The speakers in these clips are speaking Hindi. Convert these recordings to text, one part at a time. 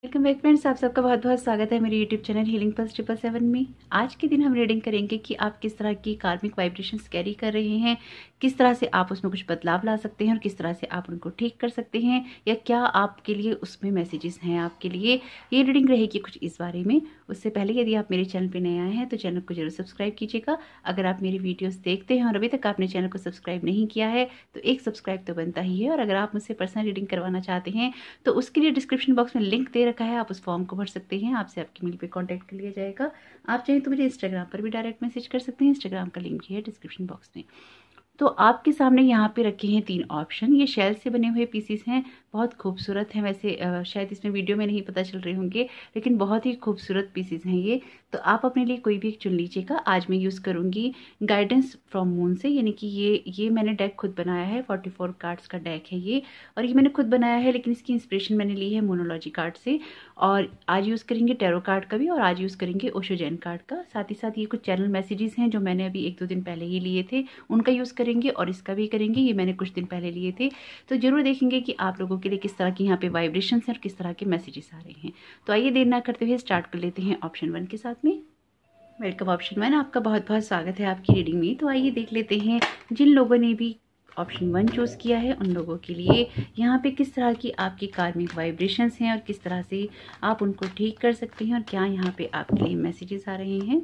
वेलकम बैक फ्रेंड्स, आप सबका बहुत बहुत स्वागत है मेरे यूट्यूब चैनल हीलिंग प्लस 777 में। आज के दिन हम रीडिंग करेंगे कि आप किस तरह की कार्मिक वाइब्रेशंस कैरी कर रहे हैं, किस तरह से आप उसमें कुछ बदलाव ला सकते हैं और किस तरह से आप उनको ठीक कर सकते हैं, या क्या आपके लिए उसमें मैसेजेस हैं आपके लिए। ये रीडिंग रहेगी कुछ इस बारे में। उससे पहले यदि आप मेरे चैनल पर नए आए हैं तो चैनल को जरूर सब्सक्राइब कीजिएगा। अगर आप मेरी वीडियोस देखते हैं और अभी तक आपने चैनल को सब्सक्राइब नहीं किया है तो एक सब्सक्राइब तो बनता ही है। और अगर आप मुझसे पर्सनल रीडिंग करवाना चाहते हैं तो उसके लिए डिस्क्रिप्शन बॉक्स में लिंक दे रखा है, आप उस फॉर्म को भर सकते हैं। आपसे आपकी मेल पे कांटेक्ट कर लिया जाएगा। आप चाहें तो मुझे इंस्टाग्राम पर भी डायरेक्ट मैसेज कर सकते हैं, इंस्टाग्राम का लिंक भी है डिस्क्रिप्शन बॉक्स में। तो आपके सामने यहाँ पे रखे हैं 3 ऑप्शन। ये शेल से बने हुए पीसीस हैं, बहुत खूबसूरत हैं। वैसे शायद इसमें वीडियो में नहीं पता चल रहे होंगे, लेकिन बहुत ही खूबसूरत पीसीस हैं ये। तो आप अपने लिए कोई भी एक चुन लीजिएगा। आज मैं यूज़ करूँगी गाइडेंस फ्रॉम मून से, यानी कि ये मैंने डेक खुद बनाया है। 44 कार्ड्स का डेक है ये, और ये मैंने खुद बनाया है, लेकिन इसकी इंस्पिरेशन मैंने ली है मोनोलॉजी कार्ड से। और आज यूज़ करेंगे टैरो कार्ड का भी, और आज यूज़ करेंगे ओशो जैन कार्ड का। साथ ही साथ ये कुछ चैनल मैसेजेस हैं जो मैंने अभी 1-2 दिन पहले ही लिए थे, उनका यूज़ करेंगे, और इसका भी करेंगे। ये मैंने कुछ दिन पहले लिए थे, तो जरूर देखेंगे कि आप लोगों के लिए किस तरह की यहाँ पे वाइब्रेशंस हैं और किस तरह के मैसेजेस आ रहे हैं। तो आइए देर ना करते हुए स्टार्ट कर लेते हैं ऑप्शन 1 के साथ में। वेलकम ऑप्शन 1, आपका बहुत बहुत स्वागत है आपकी रीडिंग में। तो आइए देख लेते हैं जिन लोगों ने भी ऑप्शन 1 चूज़ किया है उन लोगों के लिए यहाँ पे किस तरह की आपकी कार्मिक वाइब्रेशंस हैं और किस तरह से आप उनको ठीक कर सकते हैं, और क्या यहाँ पे आपके लिए मैसेजेस आ रहे हैं।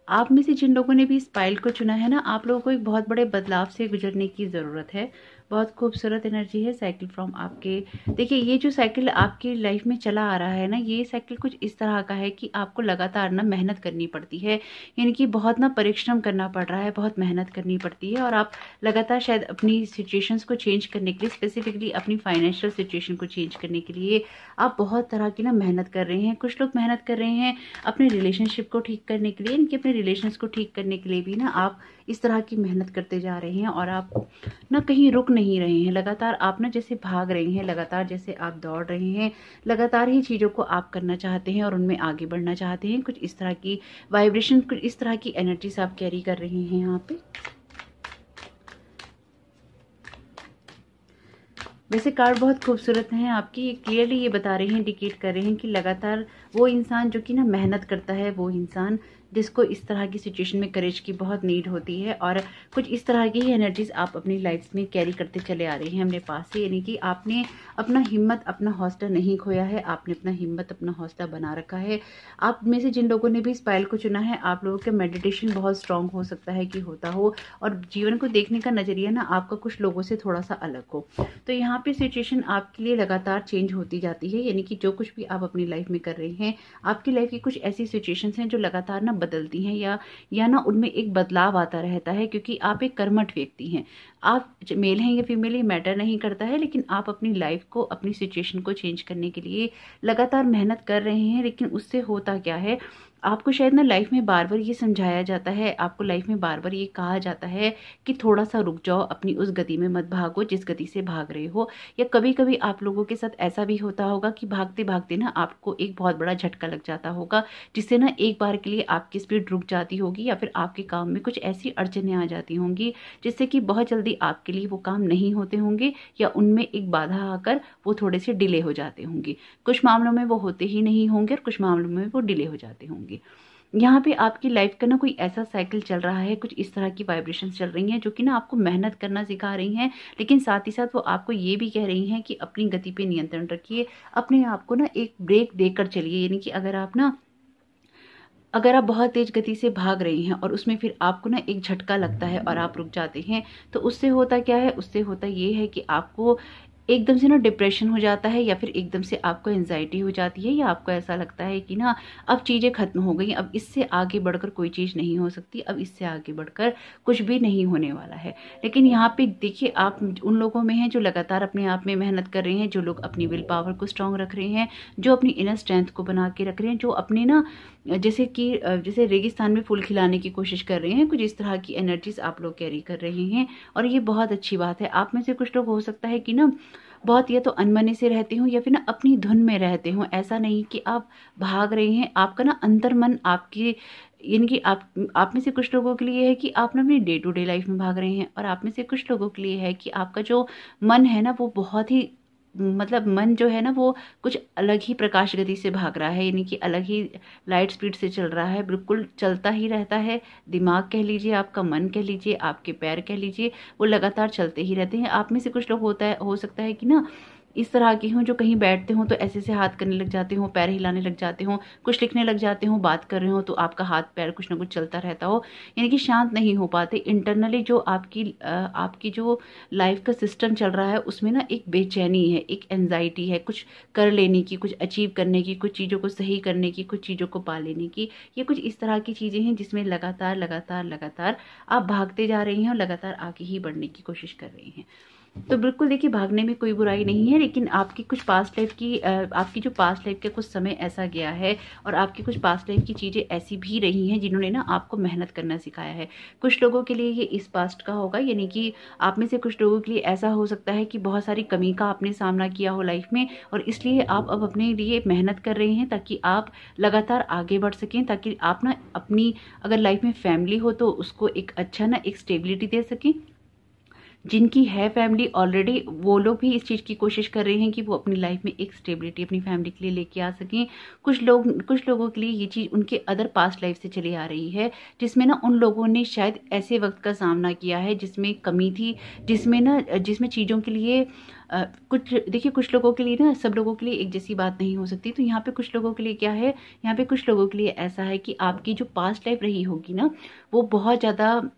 आप में से जिन लोगों ने भी इस पाइल को चुना है ना, आप लोगों को एक बहुत बड़े बदलाव से गुजरने की ज़रूरत है। बहुत खूबसूरत एनर्जी है साइकिल फ्रॉम आपके। देखिए, ये जो साइकिल आपकी लाइफ में चला आ रहा है ना, ये साइकिल कुछ इस तरह का है कि आपको लगातार ना मेहनत करनी पड़ती है, यानी कि बहुत ना परिश्रम करना पड़ रहा है, बहुत मेहनत करनी पड़ती है। और आप लगातार शायद अपनी सिचुएशंस को चेंज करने के लिए, स्पेसिफिकली अपनी फाइनेंशियल सिचुएशन को चेंज करने के लिए आप बहुत तरह की ना मेहनत कर रहे हैं। कुछ लोग मेहनत कर रहे हैं अपने रिलेशनशिप को ठीक करने के लिए, इनके अपने रिलेशंस को ठीक करने के लिए भी ना आप इस तरह की मेहनत करते जा रहे हैं, और आप ना कहीं रुक नहीं रहे हैं। लगातार आप ना जैसे भाग रहे हैं, लगातार जैसे आप दौड़ रहे हैं, लगातार ही चीज़ों को आप करना चाहते हैं और उनमें आगे बढ़ना चाहते हैं। कुछ इस तरह की वाइब्रेशन, कुछ इस तरह की एनर्जीज आप कैरी कर रहे हैं यहाँ पे। वैसे कार्ड बहुत खूबसूरत हैं आपकी, क्लियरली ये बता रहे हैं, इंडिकेट कर रहे हैं कि लगातार वो इंसान जो कि ना मेहनत करता है, वो इंसान जिसको इस तरह की सिचुएशन में करेज की बहुत नीड होती है। और कुछ इस तरह की ही एनर्जीज आप अपनी लाइफ में कैरी करते चले आ रहे हैं अपने पास से, यानी कि आपने अपना हिम्मत, अपना हौसला नहीं खोया है, आपने अपना हिम्मत, अपना हौसला बना रखा है। आप में से जिन लोगों ने भी इस पाइल को चुना है, आप लोगों का मेडिटेशन बहुत स्ट्रांग हो सकता है कि होता हो, और जीवन को देखने का नजरिया ना आपका कुछ लोगों से थोड़ा सा अलग हो। तो यहाँ पे सिचुएशन आपके लिए लगातार चेंज होती जाती है, यानी कि जो कुछ भी आप अपनी लाइफ में कर रहे हैं, आपकी लाइफ की कुछ ऐसी सिचुएशंस हैं जो लगातार ना बदलती हैं, या ना उनमें एक बदलाव आता रहता है, क्योंकि आप एक कर्मठ व्यक्ति हैं। आप मेल हैं या फीमेल, ये मैटर नहीं करता है, लेकिन आप अपनी लाइफ को, अपनी सिचुएशन को चेंज करने के लिए लगातार मेहनत कर रहे हैं। लेकिन उससे होता क्या है, आपको शायद ना लाइफ में बार बार ये समझाया जाता है, आपको लाइफ में बार बार ये कहा जाता है कि थोड़ा सा रुक जाओ, अपनी उस गति में मत भागो जिस गति से भाग रहे हो। या कभी कभी आप लोगों के साथ ऐसा भी होता होगा कि भागते भागते ना आपको एक बहुत बड़ा झटका लग जाता होगा, जिससे ना एक बार के लिए आपकी स्पीड रुक जाती होगी, या फिर आपके काम में कुछ ऐसी अड़चनें आ जाती होंगी जिससे कि बहुत जल्दी आपके लिए वो काम नहीं होते होंगे, या उनमें एक बाधा आकर वो थोड़े से डिले हो जाते होंगे। कुछ मामलों में वो होते ही नहीं होंगे और कुछ मामलों में वो डिले हो जाते होंगे। यहाँ पे आपकी लाइफ का ना कोई ऐसा साइकिल चल रहा है, कुछ इस तरह की वाइब्रेशंस चल रही हैं जो कि ना आपको मेहनत करना सिखा रही हैं, लेकिन साथ ही साथ वो आपको ये भी कह रही हैं कि अपनी गति पे नियंत्रण रखिए, अपने आप को ना एक ब्रेक देकर चलिए। यानी कि अगर आप बहुत तेज गति से भाग रहे हैं और उसमें फिर आपको ना एक झटका लगता है और आप रुक जाते हैं, तो उससे होता क्या है, उससे होता ये है कि आपको एकदम से ना डिप्रेशन हो जाता है, या फिर एकदम से आपको एंजाइटी हो जाती है, या आपको ऐसा लगता है कि ना अब चीज़ें खत्म हो गई, अब इससे आगे बढ़कर कोई चीज़ नहीं हो सकती, अब इससे आगे बढ़कर कुछ भी नहीं होने वाला है। लेकिन यहाँ पे देखिए, आप उन लोगों में हैं जो लगातार अपने आप में मेहनत कर रहे हैं, जो लोग अपनी विल पावर को स्ट्रांग रख रहे हैं, जो अपनी इनर स्ट्रेंथ को बना के रख रहे हैं, जो अपने ना जैसे रेगिस्तान में फूल खिलाने की कोशिश कर रहे हैं। कुछ इस तरह की एनर्जीज आप लोग कैरी कर रहे हैं, और ये बहुत अच्छी बात है। आप में से कुछ लोग हो सकता है कि ना बहुत या तो अनमने से रहते हो, या फिर ना अपनी धुन में रहते हो। ऐसा नहीं कि आप भाग रहे हैं, आपका ना अंतर्मन आपकी यानी कि आप में से कुछ लोगों के लिए है कि आप ना अपनी डे टू डे लाइफ में भाग रहे हैं, और आप में से कुछ लोगों के लिए है कि आपका जो मन है ना वो बहुत ही मतलब मन जो है ना वो कुछ अलग ही प्रकाश गति से भाग रहा है, यानी कि अलग ही लाइट स्पीड से चल रहा है, बिल्कुल चलता ही रहता है। दिमाग कह लीजिए, आपका मन कह लीजिए, आपके पैर कह लीजिए, वो लगातार चलते ही रहते हैं। आप में से कुछ लोग हो सकता है कि ना इस तरह के हों जो कहीं बैठते हों तो ऐसे से हाथ करने लग जाते हों, पैर हिलाने लग जाते हों, कुछ लिखने लग जाते हों, बात कर रहे हो तो आपका हाथ पैर कुछ ना कुछ चलता रहता हो, यानी कि शांत नहीं हो पाते। इंटरनली जो आपकी जो लाइफ का सिस्टम चल रहा है उसमें ना एक बेचैनी है, एक एंजाइटी है, कुछ कर लेने की, कुछ अचीव करने की, कुछ चीज़ों को सही करने की, कुछ चीज़ों को पा लेने की। ये कुछ इस तरह की चीज़ें हैं जिसमें लगातार लगातार लगातार आप भागते जा रहे हैं और लगातार आगे ही बढ़ने की कोशिश कर रहे हैं। तो बिल्कुल देखिए, भागने में कोई बुराई नहीं है, लेकिन आपकी कुछ पास्ट लाइफ की आपकी जो पास्ट लाइफ का कुछ समय ऐसा गया है, और आपकी कुछ पास्ट लाइफ की चीज़ें ऐसी भी रही हैं जिन्होंने ना आपको मेहनत करना सिखाया है। कुछ लोगों के लिए ये इस पास्ट का होगा, यानी कि आप में से कुछ लोगों के लिए ऐसा हो सकता है कि बहुत सारी कमी का आपने सामना किया हो लाइफ में, और इसलिए आप अब अपने लिए मेहनत कर रहे हैं ताकि आप लगातार आगे बढ़ सकें, ताकि आप ना अपनी अगर लाइफ में फैमिली हो तो उसको एक अच्छा ना एक स्टेबिलिटी दे सकें। जिनकी है फैमिली ऑलरेडी, वो लोग भी इस चीज़ की कोशिश कर रहे हैं कि वो अपनी लाइफ में एक स्टेबिलिटी अपनी फैमिली के लिए लेके आ सकें। कुछ लोगों के लिए ये चीज़ उनके अदर पास्ट लाइफ से चली आ रही है, जिसमें ना उन लोगों ने शायद ऐसे वक्त का सामना किया है जिसमें कमी थी, जिसमें चीज़ों के लिए कुछ देखिए, कुछ लोगों के लिए ना सब लोगों के लिए एक जैसी बात नहीं हो सकती। तो यहाँ पे कुछ लोगों के लिए क्या है, यहाँ पे कुछ लोगों के लिए ऐसा है कि आपकी जो पास्ट लाइफ रही होगी ना वो बहुत ज़्यादा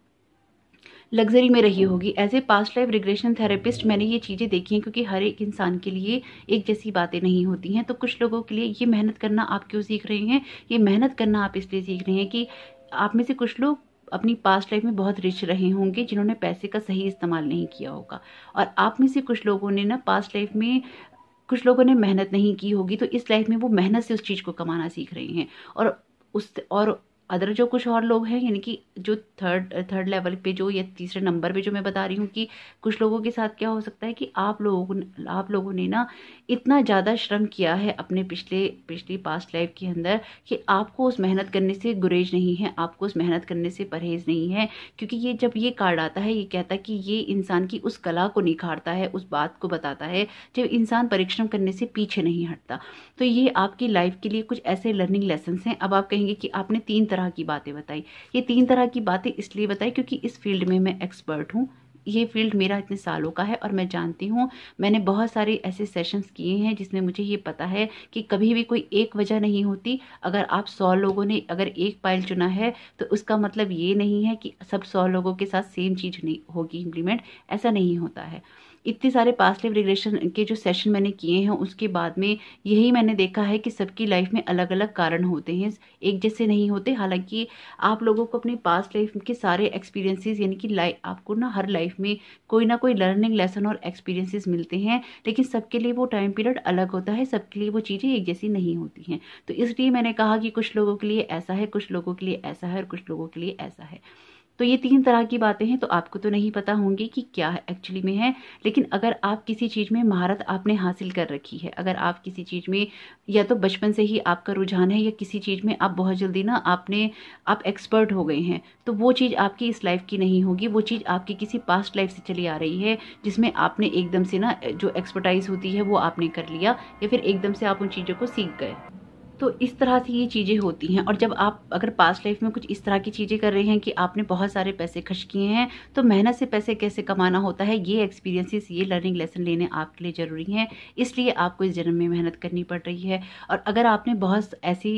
लग्जरी में रही होगी। As a past life regression therapist मैंने ये चीज़ें देखी हैं, क्योंकि हर एक इंसान के लिए एक जैसी बातें नहीं होती हैं। तो कुछ लोगों के लिए ये मेहनत करना आप क्यों सीख रहे हैं, ये मेहनत करना आप इसलिए सीख रहे हैं कि आप में से कुछ लोग अपनी पास्ट लाइफ में बहुत रिच रहे होंगे जिन्होंने पैसे का सही इस्तेमाल नहीं किया होगा, और आप में से कुछ लोगों ने ना पास्ट लाइफ में कुछ लोगों ने मेहनत नहीं की होगी, तो इस लाइफ में वो मेहनत से उस चीज़ को कमाना सीख रहे हैं। और अदर जो कुछ और लोग हैं, यानी कि जो थर्ड लेवल पे जो या तीसरे नंबर पे जो मैं बता रही हूँ कि कुछ लोगों के साथ क्या हो सकता है कि आप लोगों ने ना इतना ज़्यादा श्रम किया है अपने पिछली पास्ट लाइफ के अंदर कि आपको उस मेहनत करने से गुरेज नहीं है, आपको उस मेहनत करने से परहेज नहीं है। क्योंकि ये जब ये कार्ड आता है, ये कहता है कि ये इंसान की उस कला को निखारता है, उस बात को बताता है जब इंसान परिश्रम करने से पीछे नहीं हटता। तो ये आपकी लाइफ के लिए कुछ ऐसे लर्निंग लेसन हैं। अब आप कहेंगे कि आपने 3 तरह की बातें बताई। ये 3 तरह की बातें इसलिए बताई क्योंकि इस फील्ड में मैं एक्सपर्ट हूँ। ये फील्ड मेरा इतने सालों का है और मैं जानती हूँ, मैंने बहुत सारे ऐसे सेशंस किए हैं जिसमें मुझे ये पता है कि कभी भी कोई एक वजह नहीं होती। अगर आप 100 लोगों ने अगर एक पाइल चुना है तो उसका मतलब ये नहीं है कि सब 100 लोगों के साथ सेम चीज़ नहीं होगी इम्प्लीमेंट, ऐसा नहीं होता है। इतने सारे पास्ट लाइफ रिग्रेशन के जो सेशन मैंने किए हैं उसके बाद में यही मैंने देखा है कि सबकी लाइफ में अलग अलग कारण होते हैं, एक जैसे नहीं होते। हालांकि आप लोगों को अपनी पास्ट लाइफ के सारे एक्सपीरियंसेस, यानी कि आपको ना हर लाइफ में कोई ना कोई लर्निंग लेसन और एक्सपीरियंसेस मिलते हैं, लेकिन सबके लिए वो टाइम पीरियड अलग होता है, सबके लिए वो चीज़ें एक जैसी नहीं होती हैं। तो इसलिए मैंने कहा कि कुछ लोगों के लिए ऐसा है, कुछ लोगों के लिए ऐसा है और कुछ लोगों के लिए ऐसा है। तो ये 3 तरह की बातें हैं, तो आपको तो नहीं पता होंगी कि क्या एक्चुअली में है। लेकिन अगर आप किसी चीज़ में महारत आपने हासिल कर रखी है, अगर आप किसी चीज़ में या तो बचपन से ही आपका रुझान है या किसी चीज़ में आप बहुत जल्दी ना आप एक्सपर्ट हो गए हैं, तो वो चीज़ आपकी इस लाइफ की नहीं होगी, वो चीज़ आपकी किसी पास्ट लाइफ से चली आ रही है जिसमें आपने एकदम से ना जो एक्सपर्टाइज होती है वो आपने कर लिया, या फिर एकदम से आप उन चीज़ों को सीख गए। तो इस तरह से ये चीज़ें होती हैं। और जब आप अगर पास्ट लाइफ में कुछ इस तरह की चीज़ें कर रहे हैं कि आपने बहुत सारे पैसे खर्च किए हैं, तो मेहनत से पैसे कैसे कमाना होता है, ये एक्सपीरियंसेस, ये लर्निंग लेसन लेने आपके लिए ज़रूरी हैं। इसलिए आपको इस जन्म में मेहनत करनी पड़ रही है। और अगर आपने बहुत ऐसी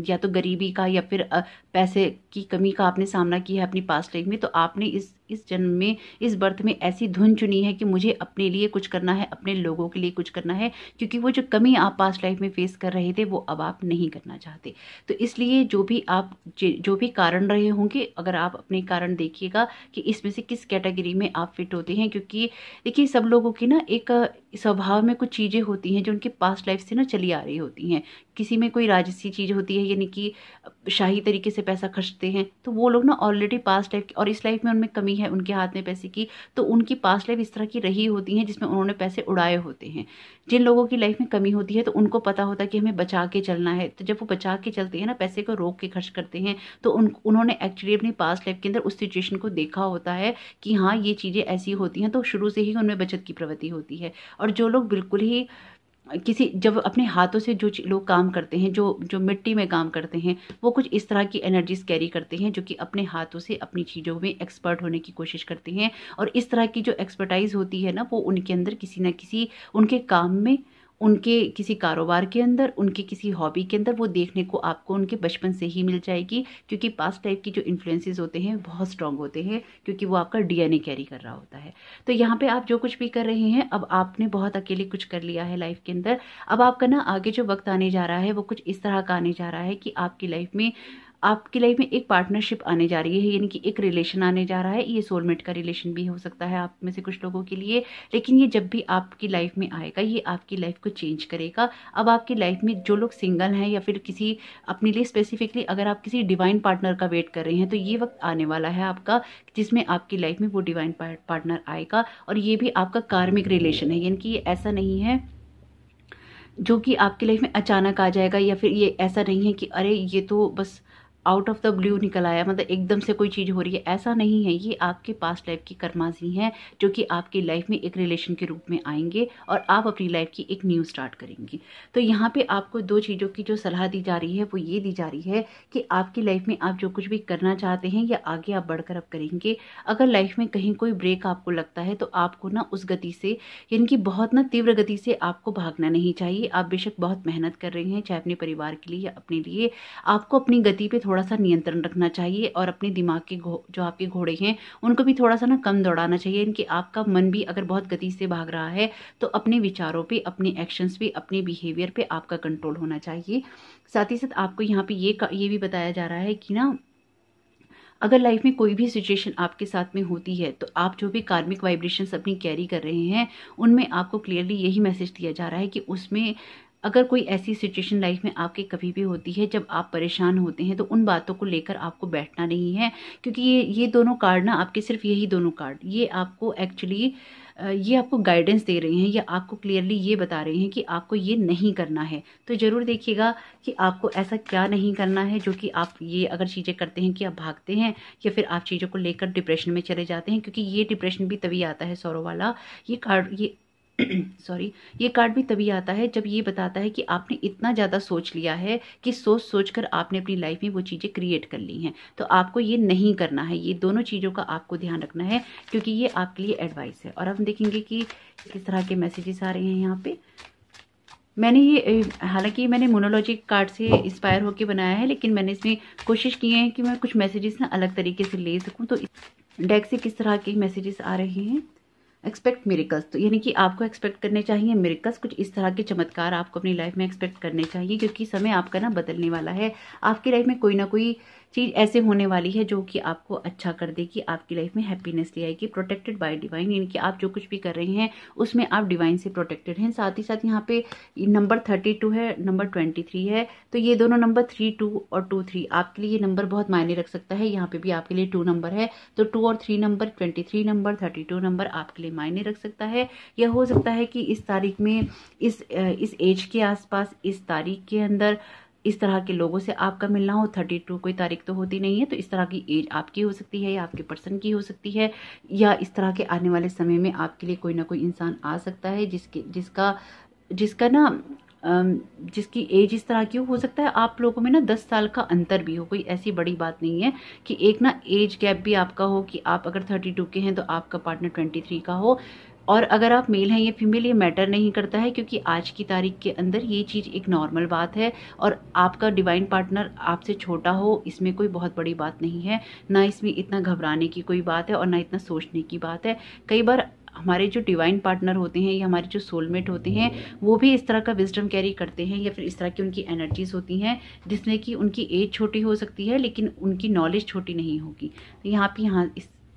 या तो गरीबी का या फिर पैसे की कमी का आपने सामना किया है अपनी पास्ट लाइफ में, तो आपने इस जन्म में, इस बर्थ में ऐसी धुन चुनी है कि मुझे अपने लिए कुछ करना है, अपने लोगों के लिए कुछ करना है, क्योंकि वो जो कमी आप पास्ट लाइफ में फेस कर रहे थे वो अब आप नहीं करना चाहते। तो इसलिए जो भी कारण रहे होंगे, अगर आप अपने कारण देखिएगा कि इसमें से किस कैटेगरी में आप फिट होते हैं। क्योंकि देखिए, सब लोगों की ना एक स्वभाव में कुछ चीज़ें होती हैं जो उनके पास्ट लाइफ से ना चली आ रही होती हैं। किसी में कोई राजसी चीज़ होती है, यानी कि शाही तरीके से पैसा खर्चते हैं, तो वो लोग ना ऑलरेडी पास्ट लाइफ और इस लाइफ में उनमें कमी है उनके हाथ में पैसे की, तो उनकी पास्ट लाइफ इस तरह की रही होती है जिसमें उन्होंने पैसे उड़ाए होते हैं। जिन लोगों की लाइफ में कमी होती है तो उनको पता होता है कि हमें बचा के चलना है, तो जब वो बचा के चलते हैं ना, पैसे को रोक के खर्च करते हैं, तो उन्होंने एक्चुअली अपनी पास्ट लाइफ के अंदर उस सिचुएशन को देखा होता है कि हाँ ये चीज़ें ऐसी होती हैं, तो शुरू से ही उनमें बचत की प्रवृत्ति होती है। और जो लोग बिल्कुल ही किसी जब अपने हाथों से जो लोग काम करते हैं, जो जो मिट्टी में काम करते हैं, वो कुछ इस तरह की एनर्जीज कैरी करते हैं, जो कि अपने हाथों से अपनी चीज़ों में एक्सपर्ट होने की कोशिश करते हैं। और इस तरह की जो एक्सपर्टाइज होती है ना, वो उनके अंदर किसी न किसी उनके काम में, उनके किसी कारोबार के अंदर, उनके किसी हॉबी के अंदर वो देखने को आपको उनके बचपन से ही मिल जाएगी। क्योंकि पास्ट टाइप की जो इन्फ्लुएंसेस होते हैं बहुत स्ट्रांग होते हैं, क्योंकि वो आपका डीएनए कैरी कर रहा होता है। तो यहाँ पे आप जो कुछ भी कर रहे हैं, अब आपने बहुत अकेले कुछ कर लिया है लाइफ के अंदर। अब आपका ना आगे जो वक्त आने जा रहा है वो कुछ इस तरह का आने जा रहा है कि आपकी लाइफ में एक पार्टनरशिप आने जा रही है, यानी कि एक रिलेशन आने जा रहा है। ये सोलमेट का रिलेशन भी हो सकता है आप में से कुछ लोगों के लिए, लेकिन ये जब भी आपकी लाइफ में आएगा, ये आपकी लाइफ को चेंज करेगा। अब आपकी लाइफ में जो लोग सिंगल हैं, या फिर किसी अपने लिए स्पेसिफिकली अगर आप किसी डिवाइन पार्टनर का वेट कर रहे हैं, तो ये वक्त आने वाला है आपका, जिसमें आपकी लाइफ में वो डिवाइन पार्टनर आएगा। और ये भी आपका कार्मिक रिलेशन है, यानी कि ये ऐसा नहीं है जो कि आपकी लाइफ में अचानक आ जाएगा, या फिर ये ऐसा नहीं है कि अरे ये तो बस आउट ऑफ द ब्लू निकल आया, मतलब एकदम से कोई चीज़ हो रही है, ऐसा नहीं है। ये आपके पास्ट लाइफ की कर्मास ही हैं, जो कि आपकी लाइफ में एक रिलेशन के रूप में आएंगे और आप अपनी लाइफ की एक न्यू स्टार्ट करेंगे। तो यहाँ पे आपको दो चीज़ों की जो सलाह दी जा रही है वो ये दी जा रही है कि आपकी लाइफ में आप जो कुछ भी करना चाहते हैं या आगे आप बढ़कर अब करेंगे, अगर लाइफ में कहीं कोई ब्रेक आपको लगता है तो आपको ना उस गति से, यानी कि बहुत ना तीव्र गति से आपको भागना नहीं चाहिए। आप बेशक बहुत मेहनत कर रहे हैं, चाहे अपने परिवार के लिए या अपने लिए, आपको अपनी गति पे थोड़ा सा नियंत्रण रखना चाहिए। और अपने दिमाग के जो आपके घोड़े हैं उनको भी थोड़ा सा ना कम दौड़ाना चाहिए। इनके आपका मन भी अगर बहुत गति से भाग रहा है तो अपने विचारों पे, अपने एक्शंस पे, अपने बिहेवियर पे आपका कंट्रोल होना चाहिए। साथ ही साथ आपको यहाँ पे ये भी बताया जा रहा है कि ना, अगर लाइफ में कोई भी सिचुएशन आपके साथ में होती है तो आप जो भी कार्मिक वाइब्रेशंस अपनी कैरी कर रहे हैं, उनमें आपको क्लियरली यही मैसेज दिया जा रहा है कि उसमें अगर कोई ऐसी सिचुएशन लाइफ में आपके कभी भी होती है जब आप परेशान होते हैं, तो उन बातों को लेकर आपको बैठना नहीं है। क्योंकि ये दोनों कार्ड ना, आपके सिर्फ यही दोनों कार्ड, ये आपको एक्चुअली ये आपको गाइडेंस दे रहे हैं, या आपको क्लियरली ये बता रहे हैं कि आपको ये नहीं करना है। तो ज़रूर देखिएगा कि आपको ऐसा क्या नहीं करना है, जो कि आप ये अगर चीज़ें करते हैं कि आप भागते हैं या फिर आप चीज़ों को लेकर डिप्रेशन में चले जाते हैं। क्योंकि ये डिप्रेशन भी तभी आता है, सौरों वाला ये कार्ड, ये सॉरी, ये कार्ड भी तभी आता है जब ये बताता है कि आपने इतना ज़्यादा सोच लिया है कि सोच सोच कर आपने अपनी लाइफ में वो चीज़ें क्रिएट कर ली हैं। तो आपको ये नहीं करना है, ये दोनों चीज़ों का आपको ध्यान रखना है, क्योंकि ये आपके लिए एडवाइस है। और हम देखेंगे कि किस तरह के मैसेजेस आ रहे हैं यहाँ पे। मैंने ये, हालांकि मैंने मोनोलॉजी कार्ड से इंस्पायर होकर बनाया है, लेकिन मैंने इसमें कोशिश की है कि मैं कुछ मैसेजेस ना अलग तरीके से ले सकूँ। तो डेक से किस तरह के मैसेजेस आ रहे हैं। एक्सपेक्ट मिरेकल्स, तो यानी कि आपको एक्सपेक्ट करने चाहिए मिरेकल्स, कुछ इस तरह के चमत्कार आपको अपनी लाइफ में एक्सपेक्ट करने चाहिए, क्योंकि समय आपका ना बदलने वाला है। आपकी लाइफ में कोई ना कोई चीज़ ऐसे होने वाली है जो कि आपको अच्छा कर देगी, आपकी लाइफ में हैप्पीनेस ले आएगी। प्रोटेक्टेड बाय डिवाइन, यानी कि आप जो कुछ भी कर रहे हैं उसमें आप डिवाइन से प्रोटेक्टेड हैं। साथ ही साथ यहाँ पे नंबर 32 है, नंबर 23 है, तो ये दोनों नंबर 3, 2 और 2, 3 आपके लिए ये नंबर बहुत मायने रख सकता है। यहाँ पे भी आपके लिए 2 नंबर है, तो 2 और 3 नंबर, 23 नंबर, 32 नंबर आपके लिए मायने रख सकता है। यह हो सकता है कि इस तारीख में, इस एज के आसपास, इस तारीख के अंदर इस तरह के लोगों से आपका मिलना हो। 32 कोई तारीख तो होती नहीं है, तो इस तरह की एज आपकी हो सकती है या आपके पर्सन की हो सकती है, या इस तरह के आने वाले समय में आपके लिए कोई ना कोई इंसान आ सकता है जिसकी एज इस तरह की हो सकता है आप लोगों में ना 10 साल का अंतर भी हो। कोई ऐसी बड़ी बात नहीं है कि एक ना एज गैप भी आपका हो, कि आप अगर 32 के हैं तो आपका पार्टनर 23 का हो। और अगर आप मेल हैं या फीमेल, ये मैटर नहीं करता है, क्योंकि आज की तारीख के अंदर ये चीज़ एक नॉर्मल बात है। और आपका डिवाइन पार्टनर आपसे छोटा हो, इसमें कोई बहुत बड़ी बात नहीं है, ना इसमें इतना घबराने की कोई बात है और ना इतना सोचने की बात है। कई बार हमारे जो डिवाइन पार्टनर होते हैं या हमारे जो सोलमेट होते हैं, वो भी इस तरह का विजडम कैरी करते हैं, या फिर इस तरह की उनकी एनर्जीज होती हैं जिसमें कि उनकी एज छोटी हो सकती है लेकिन उनकी नॉलेज छोटी नहीं होगी। तो यहाँ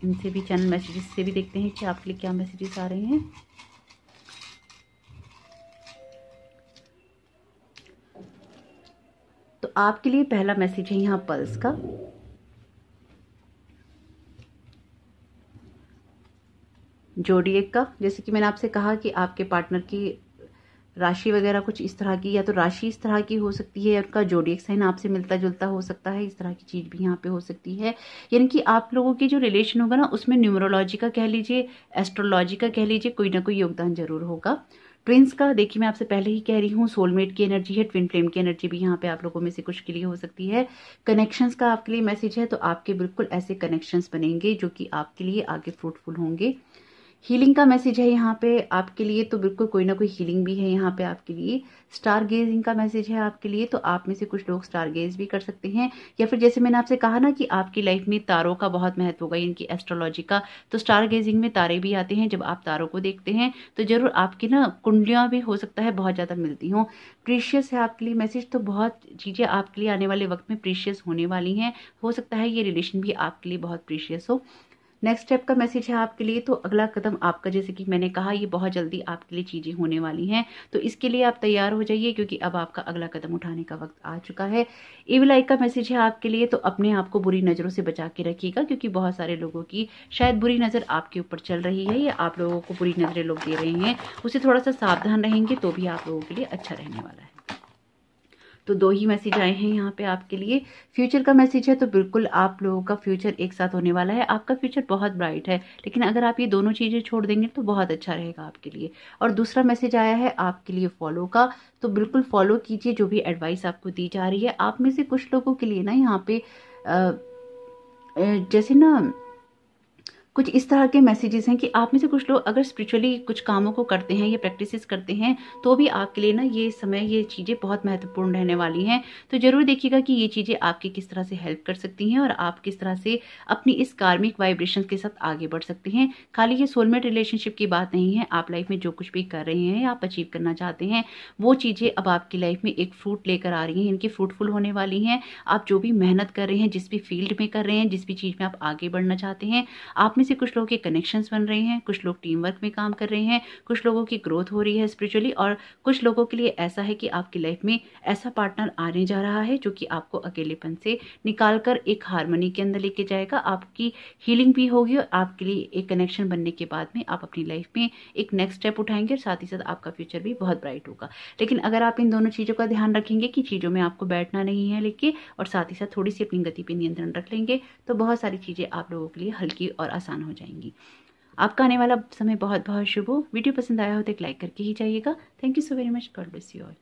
इनसे भी, चैनल मैसेजेस से भी देखते हैं कि आपके लिए क्या मैसेजेस आ रहे हैं। तो आपके लिए पहला मैसेज है यहाँ पल्स का। जोडिएक का, जैसे कि मैंने आपसे कहा कि आपके पार्टनर की राशि वगैरह कुछ इस तरह की, या तो राशि इस तरह की हो सकती है, उनका जोडिएक साइन आपसे मिलता जुलता हो सकता है, इस तरह की चीज़ भी यहाँ पे हो सकती है। यानी कि आप लोगों के जो रिलेशन होगा ना, उसमें न्यूमरोलॉजी का कह लीजिए, एस्ट्रोलॉजी का कह लीजिए, कोई ना कोई योगदान जरूर होगा। ट्विंस का देखिए, मैं आपसे पहले ही कह रही हूँ, सोलमेट की एनर्जी है, ट्विन फ्लेम की एनर्जी भी यहाँ पे आप लोगों में से कुछ के लिए हो सकती है। कनेक्शंस का आपके लिए मैसेज है, तो आपके बिल्कुल ऐसे कनेक्शंस बनेंगे जो कि आपके लिए आगे फ्रूटफुल होंगे। हीलिंग का मैसेज है यहाँ पे आपके लिए, तो बिल्कुल कोई ना कोई हीलिंग भी है यहाँ पे आपके लिए। स्टार गेजिंग का मैसेज है आपके लिए, तो आप में से कुछ लोग स्टार गेज भी कर सकते हैं, या फिर जैसे मैंने आपसे कहा ना कि आपकी लाइफ में तारों का बहुत महत्व होगा, इनकी एस्ट्रोलॉजी का। तो स्टार गेजिंग में तारे भी आते हैं, जब आप तारों को देखते हैं तो जरूर आपकी ना कुंडलियां भी हो सकता है बहुत ज़्यादा मिलती हों। प्रीशियस है आपके लिए मैसेज, तो बहुत चीज़ें आपके लिए आने वाले वक्त में प्रीशियस होने वाली हैं। हो सकता है ये रिलेशन भी आपके लिए बहुत प्रीशियस हो। नेक्स्ट स्टेप का मैसेज है आपके लिए, तो अगला कदम आपका, जैसे कि मैंने कहा, ये बहुत जल्दी आपके लिए चीज़ें होने वाली हैं, तो इसके लिए आप तैयार हो जाइए, क्योंकि अब आपका अगला कदम उठाने का वक्त आ चुका है। इविल आई का मैसेज है आपके लिए, तो अपने आप को बुरी नज़रों से बचा के रखिएगा, क्योंकि बहुत सारे लोगों की शायद बुरी नज़र आपके ऊपर चल रही है, या आप लोगों को बुरी नज़रें लोग दे रहे हैं, उससे थोड़ा सा सावधान रहेंगे तो भी आप लोगों के लिए अच्छा रहने वाला है। तो दो ही मैसेज आए हैं यहाँ पे आपके लिए। फ्यूचर का मैसेज है, तो बिल्कुल आप लोगों का फ्यूचर एक साथ होने वाला है, आपका फ्यूचर बहुत ब्राइट है, लेकिन अगर आप ये दोनों चीज़ें छोड़ देंगे तो बहुत अच्छा रहेगा आपके लिए। और दूसरा मैसेज आया है आपके लिए फॉलो का, तो बिल्कुल फॉलो कीजिए जो भी एडवाइस आपको दी जा रही है। आप में से कुछ लोगों के लिए ना यहाँ पे जैसे ना कुछ इस तरह के मैसेजेस हैं कि आप में से कुछ लोग अगर स्पिरिचुअली कुछ कामों को करते हैं या प्रैक्टिसेस करते हैं, तो भी आपके लिए ना ये समय, ये चीज़ें बहुत महत्वपूर्ण रहने वाली हैं। तो ज़रूर देखिएगा कि ये चीज़ें आपकी किस तरह से हेल्प कर सकती हैं, और आप किस तरह से अपनी इस कार्मिक वाइब्रेशन के साथ आगे बढ़ सकते हैं। खाली ये सोलमेट रिलेशनशिप की बात नहीं है, आप लाइफ में जो कुछ भी कर रहे हैं, आप अचीव करना चाहते हैं, वो चीज़ें अब आपकी लाइफ में एक फ्रूट लेकर आ रही हैं, इनकी फ्रूटफुल होने वाली हैं। आप जो भी मेहनत कर रहे हैं, जिस भी फील्ड में कर रहे हैं, जिस भी चीज़ में आप आगे बढ़ना चाहते हैं, आप में से कुछ लोगों के कनेक्शंस बन रहे हैं, कुछ लोग टीम वर्क में काम कर रहे हैं, कुछ लोगों की ग्रोथ हो रही है स्पिरिचुअली, और कुछ लोगों के लिए ऐसा है कि आपकी लाइफ में ऐसा पार्टनर आने जा रहा है जो कि आपको अकेलेपन से निकालकर एक हार्मनी के अंदर लेके जाएगा। आपकी हीलिंग भी होगी, और आपके लिए एक कनेक्शन बनने के बाद में आप अपनी लाइफ में एक नेक्स्ट स्टेप उठाएंगे, और साथ ही साथ आपका फ्यूचर भी बहुत ब्राइट होगा। लेकिन अगर आप इन दोनों चीज़ों का ध्यान रखेंगे कि चीज़ों में आपको बैठना नहीं है लेके, और साथ ही साथ थोड़ी सी अपनी गति पर नियंत्रण रख लेंगे, तो बहुत सारी चीज़ें आप लोगों के लिए हल्की और आसान हो जाएंगी। आपका आने वाला समय बहुत बहुत शुभ हो। वीडियो पसंद आया हो तो एक लाइक करके ही जाइएगा। Thank you so very much. God bless you all.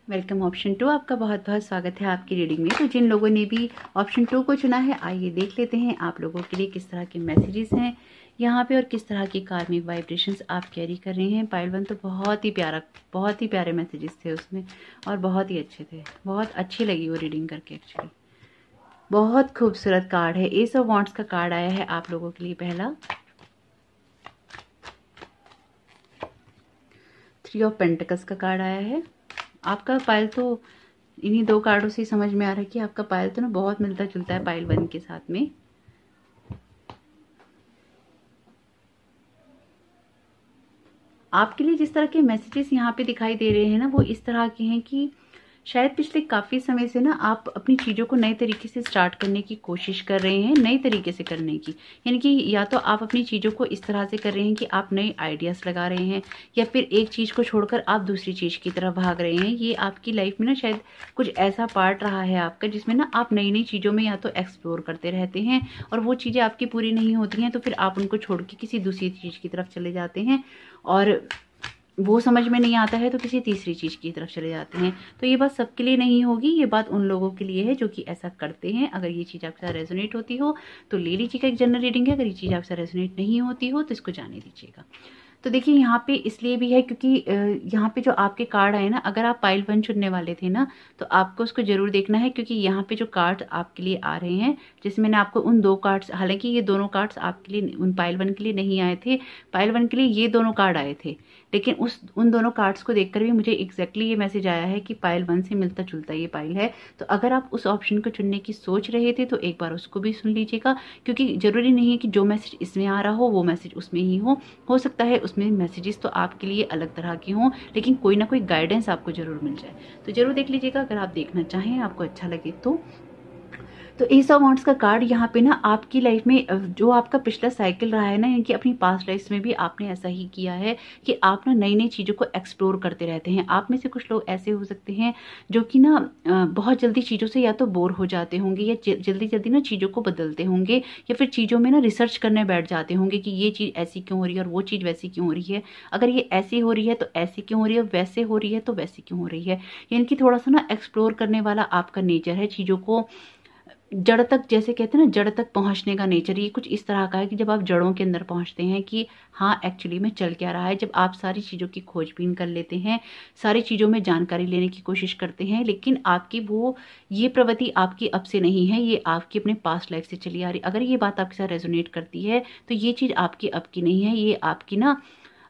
Welcome option 2, आपका बहुत बहुत स्वागत है आपकी रीडिंग में। तो जिन लोगों ने भी ऑप्शन 2 को चुना है, आइए देख लेते हैं आप लोगों के लिए किस तरह के मैसेजेस हैं यहाँ पे, और किस तरह की कार्मिक वाइब्रेशंस आप कैरी कर रहे हैं। पाइल 1 तो बहुत ही प्यारे मैसेजेस थे उसमें, और बहुत ही अच्छे थे, बहुत अच्छी लगी वो रीडिंग करके। एक्चुअली बहुत खूबसूरत कार्ड है। एस ऑफ वॉन्ड्स का कार्ड आया है आप लोगों के लिए पहला, 3 ऑफ पेंटिकल्स का कार्ड आया है। आपका पायल तो इन्हीं 2 कार्डों से ही समझ में आ रहा है कि आपका पायल तो ना बहुत मिलता जुलता है पायल 1 के साथ में। आपके लिए जिस तरह के मैसेजेस यहाँ पे दिखाई दे रहे हैं ना, वो इस तरह के हैं कि शायद पिछले काफ़ी समय से ना आप अपनी चीज़ों को नए तरीके से स्टार्ट करने की कोशिश कर रहे हैं, नए तरीके से करने की। यानी कि या तो आप अपनी चीज़ों को इस तरह से कर रहे हैं कि आप नए आइडियाज़ लगा रहे हैं, या फिर एक चीज़ को छोड़कर आप दूसरी चीज़ की तरफ भाग रहे हैं। ये आपकी लाइफ में ना शायद कुछ ऐसा पार्ट रहा है आपका, जिसमें ना आप नई नई चीज़ों में या तो एक्सप्लोर करते रहते हैं, और वो चीज़ें आपकी पूरी नहीं होती हैं, तो फिर आप उनको छोड़ के किसी दूसरी चीज़ की तरफ चले जाते हैं, और वो समझ में नहीं आता है तो किसी तीसरी चीज़ की तरफ चले जाते हैं। तो ये बात सबके लिए नहीं होगी, ये बात उन लोगों के लिए है जो कि ऐसा करते हैं। अगर ये चीज़ आपके साथ रेजोनेट होती हो तो ले लीजिएगा, एक जनरल रीडिंग है। अगर ये चीज़ आपके साथ रेजोनेट नहीं होती हो तो इसको जाने दीजिएगा। तो देखिए यहाँ पे इसलिए भी है क्योंकि यहाँ पे जो आपके कार्ड आए ना, अगर आप पाइल 1 चुनने वाले थे ना, तो आपको उसको जरूर देखना है, क्योंकि यहाँ पे जो कार्ड आपके लिए आ रहे हैं, जिसमें मैंने आपको उन 2 कार्ड्स, हालांकि ये दोनों कार्ड्स आपके लिए उन पाइल 1 के लिए नहीं आए थे, पाइल 1 के लिए ये दोनों कार्ड आए थे, लेकिन उन दोनों कार्ड्स को देखकर भी मुझे एग्जैक्टली ये मैसेज आया है कि पाइल 1 से मिलता जुलता ये पाइल है। तो अगर आप उस ऑप्शन को चुनने की सोच रहे थे तो एक बार उसको भी सुन लीजिएगा, क्योंकि जरूरी नहीं है कि जो मैसेज इसमें आ रहा हो वो मैसेज उसमें ही हो सकता है उसमें मैसेजेस तो आपके लिए अलग तरह के हों, लेकिन कोई ना कोई गाइडेंस आपको जरूर मिल जाए। तो जरूर देख लीजिएगा अगर आप देखना चाहें, आपको अच्छा लगे तो एस ऑफ वांड्स का कार्ड यहाँ पे ना आपकी लाइफ में जो आपका पिछला साइकिल रहा है ना, यानी कि अपनी पास्ट लाइफ में भी आपने ऐसा ही किया है कि आप ना नई नई चीज़ों को एक्सप्लोर करते रहते हैं। आप में से कुछ लोग ऐसे हो सकते हैं जो कि ना बहुत जल्दी चीज़ों से या तो बोर हो जाते होंगे या जल्दी जल्दी ना चीज़ों को बदलते होंगे, या फिर चीज़ों में ना रिसर्च करने बैठ जाते होंगे कि ये चीज़ ऐसी क्यों हो रही है और वो चीज़ वैसी क्यों हो रही है, अगर ये ऐसी हो रही है तो ऐसी क्यों हो रही है, वैसे हो रही है तो वैसी क्यों हो रही है। यानी कि थोड़ा सा ना एक्सप्लोर करने वाला आपका नेचर है, चीज़ों को जड़ तक, जैसे कहते हैं ना जड़ तक पहुंचने का नेचर, ये कुछ इस तरह का है कि जब आप जड़ों के अंदर पहुंचते हैं कि हाँ एक्चुअली में चल क्या रहा है, जब आप सारी चीज़ों की खोजबीन कर लेते हैं, सारी चीज़ों में जानकारी लेने की कोशिश करते हैं, लेकिन आपकी ये प्रवृत्ति आपकी अब से नहीं है, ये आपकी अपने पास्ट लाइफ से चली आ रही। अगर ये बात आपके साथ रेजोनेट करती है तो ये चीज़ आपकी अब की नहीं है, ये आपकी ना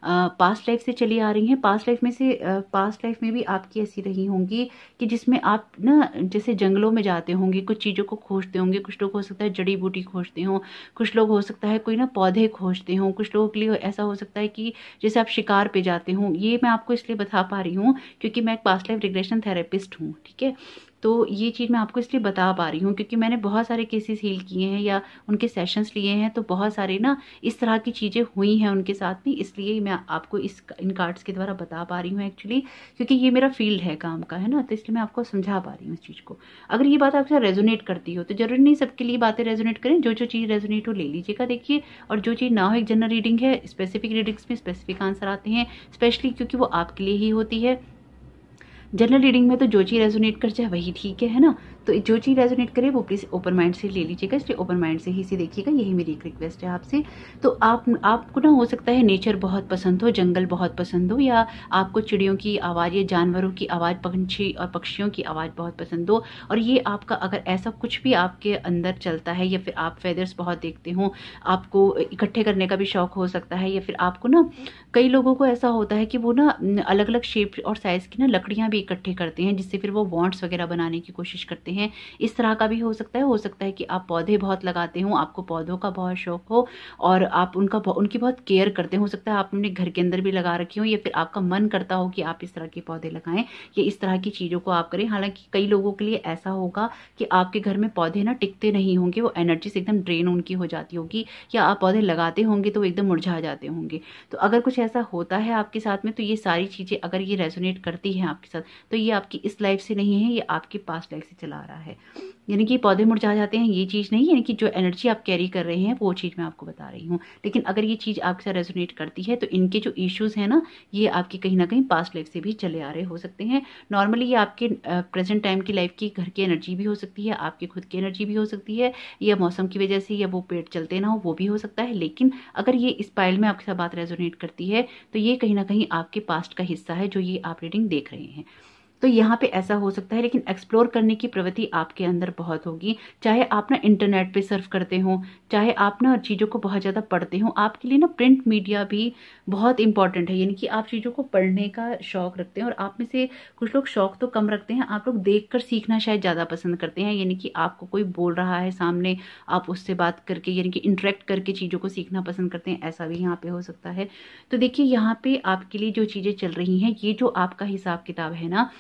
पास्ट लाइफ से चली आ रही हैं। पास्ट लाइफ में भी आपकी ऐसी रही होंगी कि जिसमें आप ना जैसे जंगलों में जाते होंगे, कुछ चीज़ों को खोजते होंगे। कुछ लोग हो सकता है जड़ी बूटी खोजते हों, कुछ लोग हो सकता है कोई ना पौधे खोजते हों, कुछ लोगों के लिए ऐसा हो सकता है कि जैसे आप शिकार पे जाते हों। ये मैं आपको इसलिए बता पा रही हूँ क्योंकि मैं एक पास्ट लाइफ रिग्रेशन थेरेपिस्ट हूँ, ठीक है। तो ये चीज़ मैं आपको इसलिए बता पा रही हूँ क्योंकि मैंने बहुत सारे केसेस हील किए हैं या उनके सेशंस लिए हैं, तो बहुत सारे ना इस तरह की चीज़ें हुई हैं उनके साथ में, इसलिए मैं आपको इन कार्ड्स के द्वारा बता पा रही हूँ एक्चुअली, क्योंकि ये मेरा फील्ड है काम का, है ना, तो इसलिए मैं आपको समझा पा रही हूँ इस चीज़ को। अगर ये बात आपके साथ रेजोनेट करती हो तो जरूरी नहीं सबके लिए बातें रेजोनेट करें, जो चीज़ रेजोनेट हो ले लीजिएगा, देखिए, और जो चीज़ ना हो, एक जनरल रीडिंग है, स्पेसिफिक रीडिंग्स में स्पेसिफिक आंसर आते हैं, स्पेशली क्योंकि वो आपके लिए ही होती है। जनरल रीडिंग में तो जो चीज़ रेजोनेट कर जाए वही ठीक है ना। तो जो चीज़ रेजोनेट करे वो प्लीज़ ओपन माइंड से ले लीजिएगा, इसलिए ओपन माइंड से ही इसे देखिएगा, यही मेरी एक रिक्वेस्ट है आपसे। तो आपको ना हो सकता है नेचर बहुत पसंद हो, जंगल बहुत पसंद हो, या आपको चिड़ियों की आवाज़ या जानवरों की आवाज़, पंछी और पक्षियों की आवाज़ बहुत पसंद हो, और ये आपका अगर ऐसा कुछ भी आपके अंदर चलता है, या फिर आप फेदर्स बहुत देखते हो, आपको इकट्ठे करने का भी शौक हो सकता है, या फिर आपको ना कई लोगों को ऐसा होता है कि वो ना अलग अलग शेप और साइज़ की ना लकड़ियाँ भी इकट्ठे करते हैं, जिससे फिर वो वॉन्ट्स वगैरह बनाने की कोशिश करते हैं। इस तरह का भी हो सकता है कि आप पौधे बहुत लगाते हो, आपको पौधों का बहुत शौक हो और आप उनकी बहुत केयर करते हो सकता है आप अपने घर के अंदर भी लगा रखी हो, या फिर आपका मन करता हो कि आप इस तरह के पौधे लगाएं, या इस तरह की चीज़ों को आप करें। हालांकि कई लोगों के लिए ऐसा होगा कि आपके घर में पौधे ना टिकते नहीं होंगे, वो एनर्जी से एकदम ड्रेन उनकी हो जाती होगी, या आप पौधे लगाते होंगे तो वो एकदम मुरझा जाते होंगे। तो अगर कुछ ऐसा होता है आपके साथ में, तो ये सारी चीज़ें अगर ये रेजोनेट करती हैं आपके साथ, तो ये आपकी इस लाइफ से नहीं है, ये आपकी पास्ट लाइफ से चला आ रहा है। यानी कि पौधे मुरझा जाते हैं ये चीज़ नहीं, यानी कि जो एनर्जी आप कैरी कर रहे हैं वो चीज़ मैं आपको बता रही हूँ। लेकिन अगर ये चीज़ आपके साथ रेजोनेट करती है तो इनके जो इश्यूज़ हैं ना, ये आपके कहीं ना कहीं पास्ट लाइफ से भी चले आ रहे हो सकते हैं। नॉर्मली ये आपके प्रेजेंट टाइम की लाइफ की घर की एनर्जी भी हो सकती है, आपकी खुद की एनर्जी भी हो सकती है, या मौसम की वजह से, या वो पेड़ चलते ना हो वो भी हो सकता है। लेकिन अगर ये इस पाइल में आपके साथ बात रेजोनेट करती है तो ये कहीं ना कहीं आपके पास्ट का हिस्सा है जो ये आप रीडिंग देख रहे हैं। तो यहाँ पे ऐसा हो सकता है, लेकिन एक्सप्लोर करने की प्रवृत्ति आपके अंदर बहुत होगी। चाहे आप ना इंटरनेट पे सर्फ करते हो, चाहे आप ना चीज़ों को बहुत ज़्यादा पढ़ते हो, आपके लिए ना प्रिंट मीडिया भी बहुत इंपॉर्टेंट है। यानी कि आप चीज़ों को पढ़ने का शौक रखते हैं, और आप में से कुछ लोग शौक तो कम रखते हैं, आप लोग देखकर सीखना शायद ज़्यादा पसंद करते हैं। यानी कि आपको कोई बोल रहा है सामने, आप उससे बात करके यानी कि इंटरेक्ट करके चीज़ों को सीखना पसंद करते हैं, ऐसा भी यहाँ पे हो सकता है। तो देखिए यहाँ पे आपके लिए जो चीज़ें चल रही हैं, ये जो आपका हिसाब किताब है ना,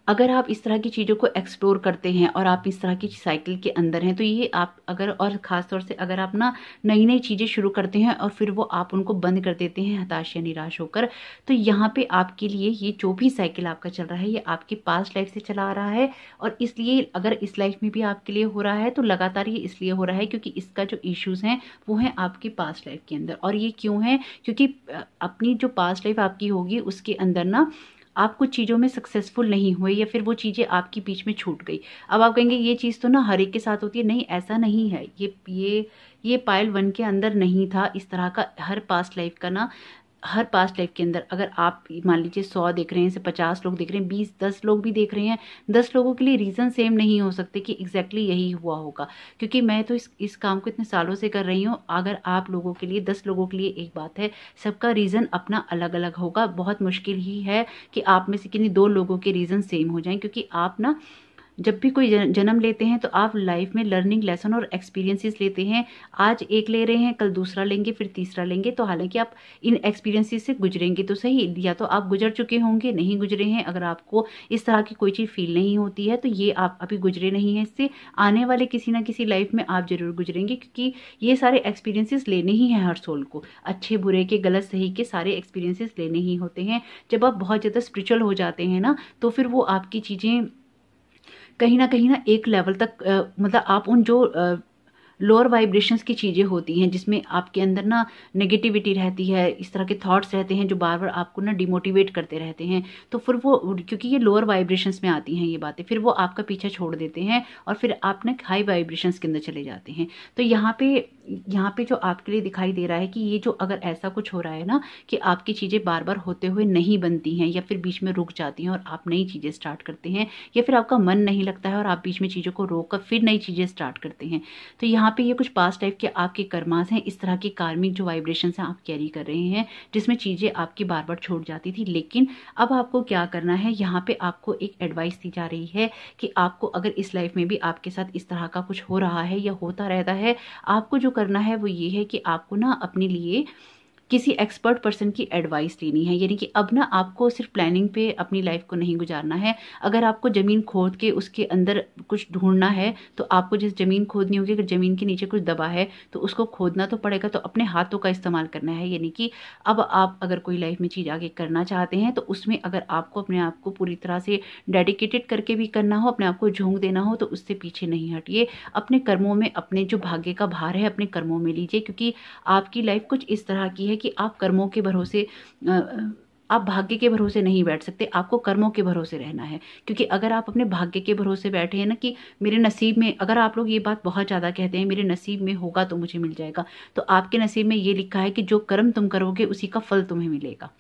अगर आप इस तरह की चीज़ों को एक्सप्लोर करते हैं और आप इस तरह की साइकिल के अंदर हैं, तो ये आप अगर, और ख़ास तौर से अगर आप ना नई नई चीज़ें शुरू करते हैं और फिर वो आप उनको बंद कर देते हैं हताश या निराश होकर, तो यहाँ पे आपके लिए ये जो भी साइकिल आपका चल रहा है ये आपकी पास्ट लाइफ से चला आ रहा है। और इसलिए अगर इस लाइफ में भी आपके लिए हो रहा है तो लगातार ये इसलिए हो रहा है क्योंकि इसका जो इश्यूज़ हैं वो हैं आपकी पास्ट लाइफ के अंदर। और ये क्यों है, क्योंकि अपनी जो पास्ट लाइफ आपकी होगी उसके अंदर ना आप कुछ चीज़ों में सक्सेसफुल नहीं हुए, या फिर वो चीज़ें आपकी बीच में छूट गई। अब आप कहेंगे ये चीज़ तो ना हर एक के साथ होती है, नहीं ऐसा नहीं है। ये पाइल 1 के अंदर नहीं था इस तरह का। हर पास्ट लाइफ के अंदर अगर आप मान लीजिए 100 देख रहे हैं, से 50 लोग देख रहे हैं, 20-10 लोग भी देख रहे हैं, 10 लोगों के लिए रीज़न सेम नहीं हो सकते कि एग्जैक्टली यही हुआ होगा। क्योंकि मैं तो इस काम को इतने सालों से कर रही हूँ। अगर आप लोगों के लिए 10 लोगों के लिए एक बात है, सबका रीज़न अपना अलग अलग होगा। बहुत मुश्किल ही है कि आप में से किन्हीं 2 लोगों के रीज़न सेम हो जाएं, क्योंकि आप ना जब भी कोई जन्म लेते हैं तो आप लाइफ में लर्निंग लेसन और एक्सपीरियंसेस लेते हैं। आज एक ले रहे हैं, कल दूसरा लेंगे, फिर तीसरा लेंगे। तो हालांकि आप इन एक्सपीरियंसेस से गुजरेंगे तो सही, या तो आप गुजर चुके होंगे, नहीं गुजरे हैं। अगर आपको इस तरह की कोई चीज़ फील नहीं होती है तो ये आप अभी गुजरे नहीं हैं इससे। आने वाले किसी ना किसी लाइफ में आप जरूर गुजरेंगे, क्योंकि ये सारे एक्सपीरियंसेस लेने ही हैं हर सोल को। अच्छे बुरे के, गलत सही के सारे एक्सपीरियंसेस लेने ही होते हैं। जब आप बहुत ज़्यादा स्पिरिचुअल हो जाते हैं ना, तो फिर वो आपकी चीज़ें कहीं ना एक लेवल तक मतलब आप उन जो लोअर वाइब्रेशंस की चीज़ें होती हैं जिसमें आपके अंदर ना नेगेटिविटी रहती है, इस तरह के थॉट्स रहते हैं जो बार बार आपको ना डिमोटिवेट करते रहते हैं, तो फिर वो, क्योंकि ये लोअर वाइब्रेशंस में आती हैं ये बातें, फिर वो आपका पीछा छोड़ देते हैं और फिर आप ना हाई वाइब्रेशंस के अंदर चले जाते हैं। तो यहाँ पे जो आपके लिए दिखाई दे रहा है कि ये जो अगर ऐसा कुछ हो रहा है ना कि आपकी चीज़ें बार बार होते हुए नहीं बनती हैं या फिर बीच में रुक जाती हैं और आप नई चीज़ें स्टार्ट करते हैं, या फिर आपका मन नहीं लगता है और आप बीच में चीज़ों को रोक कर फिर नई चीज़ें स्टार्ट करते हैं, तो यहाँ पे ये कुछ पास्ट टाइप के आपके कर्मास हैं, इस तरह की कार्मिक जो वाइब्रेशंस हैं आप कैरी कर रहे हैं, जिसमें चीज़ें आपकी बार बार छूट जाती थी। लेकिन अब आपको क्या करना है, यहाँ पे आपको एक एडवाइस दी जा रही है कि आपको अगर इस लाइफ में भी आपके साथ इस तरह का कुछ हो रहा है या होता रहता है, आपको जो करना है वो ये है कि आपको ना अपने लिए किसी एक्सपर्ट पर्सन की एडवाइस लेनी है। यानी कि अब ना आपको सिर्फ प्लानिंग पे अपनी लाइफ को नहीं गुजारना है। अगर आपको ज़मीन खोद के उसके अंदर कुछ ढूंढना है तो आपको जिस ज़मीन खोदनी होगी, अगर ज़मीन के नीचे कुछ दबा है तो उसको खोदना तो पड़ेगा, तो अपने हाथों का इस्तेमाल करना है। यानी कि अब आप अगर कोई लाइफ में चीज़ आगे करना चाहते हैं तो उसमें अगर आपको अपने आप को पूरी तरह से डेडिकेटेड करके भी करना हो, अपने आप को झोंक देना हो, तो उससे पीछे नहीं हटिए। अपने कर्मों में, अपने जो भाग्य का भार है अपने कर्मों में लीजिए, क्योंकि आपकी लाइफ कुछ इस तरह की है कि आप कर्मों के भरोसे आप भाग्य के भरोसे नहीं बैठ सकते, आपको कर्मों के भरोसे रहना है। क्योंकि अगर आप अपने भाग्य के भरोसे बैठे हैं ना कि मेरे नसीब में, अगर आप लोग ये बात बहुत ज़्यादा कहते हैं मेरे नसीब में होगा तो मुझे मिल जाएगा, तो आपके नसीब में ये लिखा है कि जो कर्म तुम करोगे उसी का फल तुम्हें मिलेगा।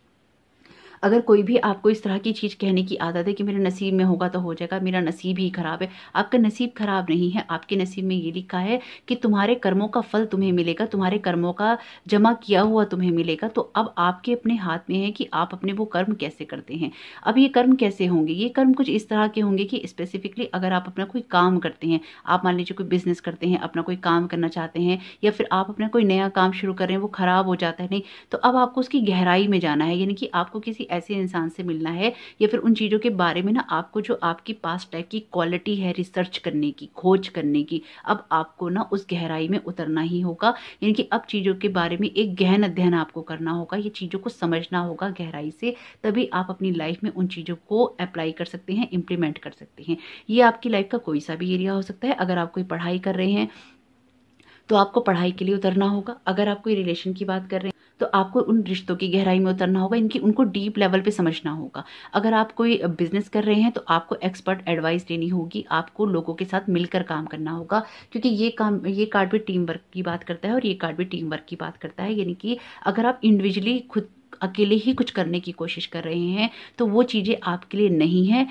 अगर कोई भी आपको इस तरह की चीज़ कहने की आदत है कि मेरे नसीब में होगा तो हो जाएगा, मेरा नसीब ही खराब है, आपका नसीब खराब नहीं है। आपके नसीब में ये लिखा है कि तुम्हारे कर्मों का फल तुम्हें मिलेगा, तुम्हारे कर्मों का जमा किया हुआ तुम्हें मिलेगा। तो अब आपके अपने हाथ में है कि आप अपने वो कर्म कैसे करते हैं। अब ये कर्म कैसे होंगे, ये कर्म कुछ इस तरह के होंगे कि स्पेसिफिकली अगर आप अपना कोई काम करते हैं, आप मान लीजिए कोई बिजनेस करते हैं, अपना कोई काम करना चाहते हैं, या फिर आप अपना कोई नया काम शुरू कर रहे हैं, वो खराब हो जाता है, नहीं तो अब आपको उसकी गहराई में जाना है। यानी कि आपको किसी ऐसे इंसान से मिलना है या फिर उन चीज़ों के बारे में ना आपको जो आपकी पास्ट लाइफ की क्वालिटी है रिसर्च करने की, खोज करने की, अब आपको ना उस गहराई में उतरना ही होगा। यानी कि अब चीज़ों के बारे में एक गहन अध्ययन आपको करना होगा, ये चीज़ों को समझना होगा गहराई से, तभी आप अपनी लाइफ में उन चीज़ों को अप्लाई कर सकते हैं, इम्प्लीमेंट कर सकते हैं। ये आपकी लाइफ का कोई सा भी एरिया हो सकता है। अगर आप कोई पढ़ाई कर रहे हैं तो आपको पढ़ाई के लिए उतरना होगा। अगर आप कोई रिलेशन की बात कर रहे हैं तो आपको उन रिश्तों की गहराई में उतरना होगा, इनकी उनको डीप लेवल पे समझना होगा। अगर आप कोई बिजनेस कर रहे हैं तो आपको एक्सपर्ट एडवाइस लेनी होगी, आपको लोगों के साथ मिलकर काम करना होगा, क्योंकि ये कार्ड भी टीम वर्क की बात करता है और ये कार्ड भी टीम वर्क की बात करता है। यानी कि अगर आप इंडिविजुअली खुद अकेले ही कुछ करने की कोशिश कर रहे हैं तो वो चीज़ें आपके लिए नहीं है।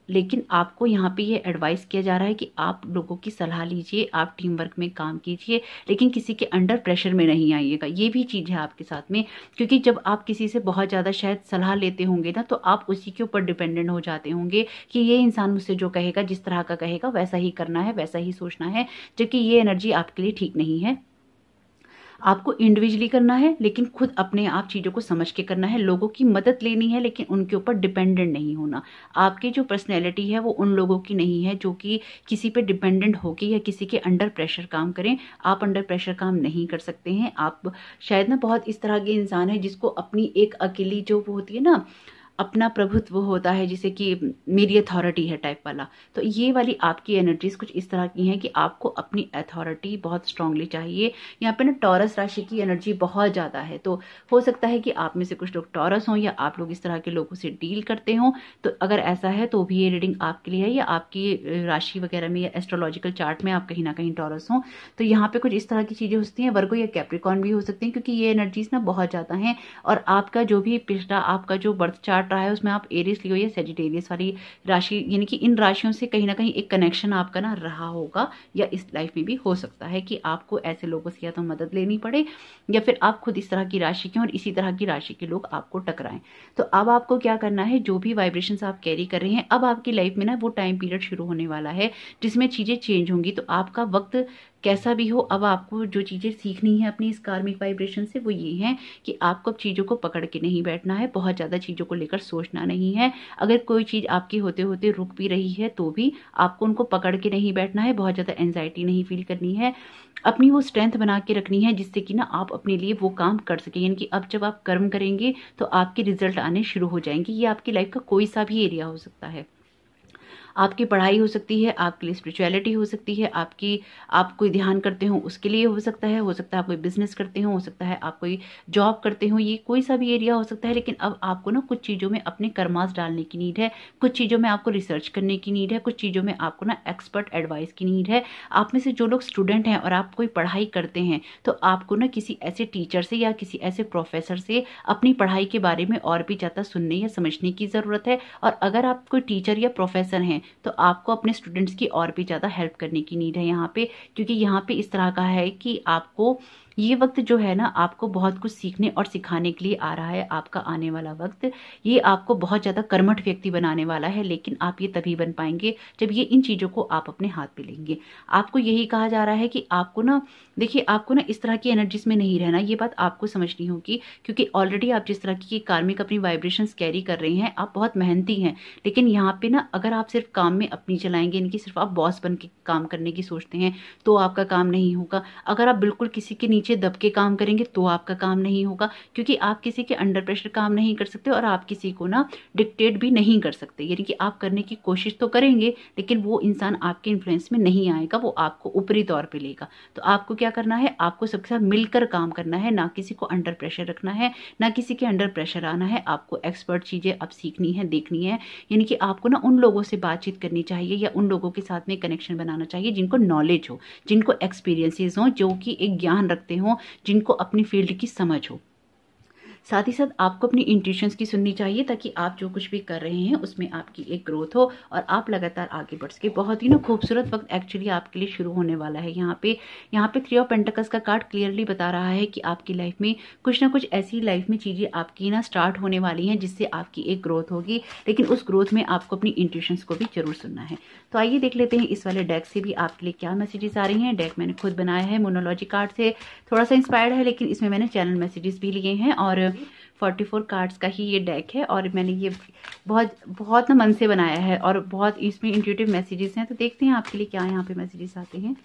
लेकिन आपको यहाँ पे ये एडवाइस किया जा रहा है कि आप लोगों की सलाह लीजिए, आप टीम वर्क में काम कीजिए, लेकिन किसी के अंडर प्रेशर में नहीं आइएगा। ये भी चीज़ है आपके साथ में, क्योंकि जब आप किसी से बहुत ज़्यादा शायद सलाह लेते होंगे ना, तो आप उसी के ऊपर डिपेंडेंट हो जाते होंगे कि ये इंसान मुझसे जो कहेगा, जिस तरह का कहेगा वैसा ही करना है, वैसा ही सोचना है, जबकि ये एनर्जी आपके लिए ठीक नहीं है। आपको इंडिविजुअली करना है, लेकिन खुद अपने आप चीज़ों को समझ के करना है। लोगों की मदद लेनी है, लेकिन उनके ऊपर डिपेंडेंट नहीं होना। आपकी जो पर्सनैलिटी है वो उन लोगों की नहीं है जो कि किसी पे डिपेंडेंट होके या किसी के अंडर प्रेशर काम करें। आप अंडर प्रेशर काम नहीं कर सकते हैं। आप शायद ना बहुत इस तरह के इंसान है जिसको अपनी एक अकेली जो वो होती है ना, अपना प्रभुत्व होता है, जिसे कि मेरी अथॉरिटी है टाइप वाला। तो ये वाली आपकी एनर्जीज कुछ इस तरह की हैं कि आपको अपनी अथॉरिटी बहुत स्ट्रांगली चाहिए। यहाँ पे ना टॉरस राशि की एनर्जी बहुत ज़्यादा है, तो हो सकता है कि आप में से कुछ लोग टॉरस हों या आप लोग इस तरह के लोगों से डील करते हों। तो अगर ऐसा है तो भी ये रीडिंग आपके लिए है, या आपकी राशि वगैरह में या एस्ट्रोलॉजिकल चार्ट में आप कहीं ना कहीं टॉरस हों, तो यहाँ पे कुछ इस तरह की चीज़ें होती हैं। वर्गो या कैप्रिकॉर्न भी हो सकते हैं, क्योंकि ये एनर्जीज ना बहुत ज़्यादा हैं। और आपका जो भी पिछला आपका जो बर्थ चार्ट काट रहा है उसमें आप एरिस लियो या सेजिटेरियस वाली राशि, यानी कि इन राशियों से कहीं ना कहीं एक कनेक्शन आपका ना रहा होगा, या इस लाइफ में भी हो सकता है कि आपको ऐसे लोगों से या तो मदद लेनी पड़े या फिर आप खुद इस तरह की राशि के और इसी तरह की राशि के लोग आपको टकराएं। तो अब आपको क्या करना है, जो भी वाइब्रेशंस आप कैरी कर रहे हैं, अब आपकी लाइफ में ना वो टाइम पीरियड शुरू होने वाला है जिसमें चीज़ें चेंज होंगी। तो आपका वक्त कैसा भी हो, अब आपको जो चीज़ें सीखनी है अपनी इस कार्मिक वाइब्रेशन से वो ये है कि आपको अब चीज़ों को पकड़ के नहीं बैठना है, बहुत ज़्यादा चीज़ों को लेकर सोचना नहीं है। अगर कोई चीज़ आपकी होते होते रुक भी रही है तो भी आपको उनको पकड़ के नहीं बैठना है, बहुत ज़्यादा एंजाइटी नहीं फील करनी है, अपनी वो स्ट्रेंथ बना के रखनी है जिससे कि ना आप अपने लिए वो काम कर सकें। यानी कि अब जब आप कर्म करेंगे तो आपके रिजल्ट आने शुरू हो जाएंगे। ये आपकी लाइफ का कोई सा भी एरिया हो सकता है, आपकी पढ़ाई हो सकती है, आपके लिए स्पिरिचुअलिटी हो सकती है, आप कोई ध्यान करते हो उसके लिए हो सकता है आप कोई बिजनेस करते हो सकता है आप कोई जॉब करते हो, ये कोई सा भी एरिया हो सकता है। लेकिन अब आपको ना कुछ चीज़ों में अपने कर्मास डालने की नीड है, कुछ चीज़ों में आपको रिसर्च करने की नीड है, कुछ चीज़ों में आपको ना एक्सपर्ट एडवाइस की नीड है। आप में से जो लोग स्टूडेंट हैं और आप कोई पढ़ाई करते हैं तो आपको ना किसी ऐसे टीचर से या किसी ऐसे प्रोफेसर से अपनी पढ़ाई के बारे में और भी ज़्यादा सुनने या समझने की ज़रूरत है। और अगर आप कोई टीचर या प्रोफेसर हैं तो आपको अपने स्टूडेंट्स की और भी ज़्यादा हेल्प करने की नीड है यहाँ पे, क्योंकि यहाँ पे इस तरह का है कि आपको ये वक्त जो है ना आपको बहुत कुछ सीखने और सिखाने के लिए आ रहा है। आपका आने वाला वक्त ये आपको बहुत ज़्यादा कर्मठ व्यक्ति बनाने वाला है, लेकिन आप ये तभी बन पाएंगे जब ये इन चीज़ों को आप अपने हाथ में लेंगे। आपको यही कहा जा रहा है कि आपको ना देखिए, आपको ना इस तरह की एनर्जीज में नहीं रहना, ये बात आपको समझनी होगी, क्योंकि ऑलरेडी आप जिस तरह की कार्मिक अपनी वाइब्रेशंस कैरी कर रहे हैं, आप बहुत मेहनती हैं। लेकिन यहाँ पे ना अगर आप सिर्फ काम में अपनी चलाएंगे, इनकी सिर्फ आप बॉस बन के काम करने की सोचते हैं तो आपका काम नहीं होगा। अगर आप बिल्कुल किसी के नीचे दब के काम करेंगे तो आपका काम नहीं होगा, क्योंकि आप किसी के अंडर प्रेशर काम नहीं कर सकते और आप किसी को ना डिक्टेट भी नहीं कर सकते। यानी कि आप करने की कोशिश तो करेंगे लेकिन वो इंसान आपके इन्फ्लुएंस में नहीं आएगा, वो आपको ऊपरी तौर पे लेगा। तो आपको क्या करना है, आपको सबके साथ मिलकर काम करना है, ना किसी को अंडर प्रेशर रखना है, ना किसी के अंडर प्रेशर आना है। आपको एक्सपर्ट चीज़ें अब सीखनी है, देखनी है। यानी कि आपको ना उन लोगों से बातचीत करनी चाहिए या उन लोगों के साथ में कनेक्शन बनाना चाहिए जिनको नॉलेज हो, जिनको एक्सपीरियंसेस हो, जो कि एक ज्ञान रखते हो, जिनको अपनी फील्ड की समझ हो। साथ ही साथ आपको अपनी इंट्यूशंस की सुननी चाहिए ताकि आप जो कुछ भी कर रहे हैं उसमें आपकी एक ग्रोथ हो और आप लगातार आगे बढ़ सके। बहुत ही ना खूबसूरत वक्त एक्चुअली आपके लिए शुरू होने वाला है। यहाँ पे 3 ऑफ पेंटिकल्स का कार्ड क्लियरली बता रहा है कि आपकी लाइफ में कुछ ना कुछ ऐसी लाइफ में चीज़ें आपकी ना स्टार्ट होने वाली हैं जिससे आपकी एक ग्रोथ होगी, लेकिन उस ग्रोथ में आपको अपनी इंट्यूशंस को भी जरूर सुनना है। तो आइए देख लेते हैं इस वाले डेक से भी आपके लिए क्या मैसेजेस आ रही हैं। डेक मैंने खुद बनाया है, मोनोलॉजी कार्ड से थोड़ा सा इंस्पायर्ड है, लेकिन इसमें मैंने चैनल मैसेजेस भी लिए हैं और 44 कार्ड्स का ही ये डेक है और मैंने ये बहुत ना मन से बनाया है और बहुत इसमें इंट्यूटिव मैसेजेस हैं। तो देखते हैं आपके लिए क्या यहाँ पे मैसेजेस आते हैं।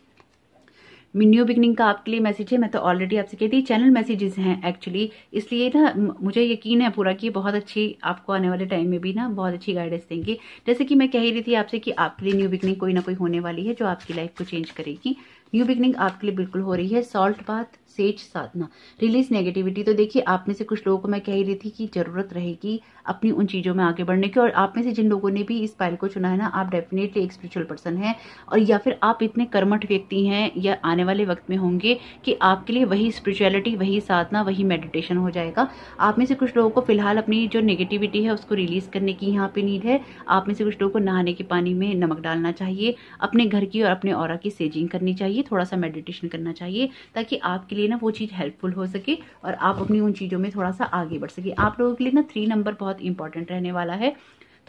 न्यू बिगनिंग का आपके लिए मैसेज है। मैं तो ऑलरेडी आपसे कहती चैनल मैसेजेस हैं एक्चुअली, इसलिए ना मुझे यकीन है पूरा कि बहुत अच्छी आपको आने वाले टाइम में भी ना बहुत अच्छी गाइडेंस देंगे। जैसे कि मैं कह रही थी आपसे कि आपके लिए न्यू बिगनिंग कोई ना कोई होने वाली है जो आपकी लाइफ को चेंज करेगी। न्यू बिगनिंग आपके लिए बिल्कुल हो रही है। सॉल्ट बाथ, सेज साधना, रिलीज नेगेटिविटी। तो देखिए, आप में से कुछ लोगों को मैं कह रही थी कि जरूरत रहेगी अपनी उन चीज़ों में आगे बढ़ने की, और आप में से जिन लोगों ने भी इस पाइल को चुना है ना, आप डेफिनेटली एक स्पिरिचुअल पर्सन हैं, और या फिर आप इतने कर्मठ व्यक्ति हैं या आने वाले वक्त में होंगे कि आपके लिए वही स्पिरिचुअलिटी, वही साधना, वही मेडिटेशन हो जाएगा। आप में से कुछ लोगों को फिलहाल अपनी जो नेगेटिविटी है उसको रिलीज करने की यहाँ पे नीड है। आप में से कुछ लोगों को नहाने के पानी में नमक डालना चाहिए, अपने घर की और अपने ऑरा की सेजिंग करनी चाहिए, थोड़ा सा मेडिटेशन करना चाहिए, ताकि आपके लिए ना वो चीज़ हेल्पफुल हो सके और आप अपनी उन चीज़ों में थोड़ा सा आगे बढ़ सके। आप लोगों के लिए ना 3 नंबर बहुत इंपॉर्टेंट रहने वाला है।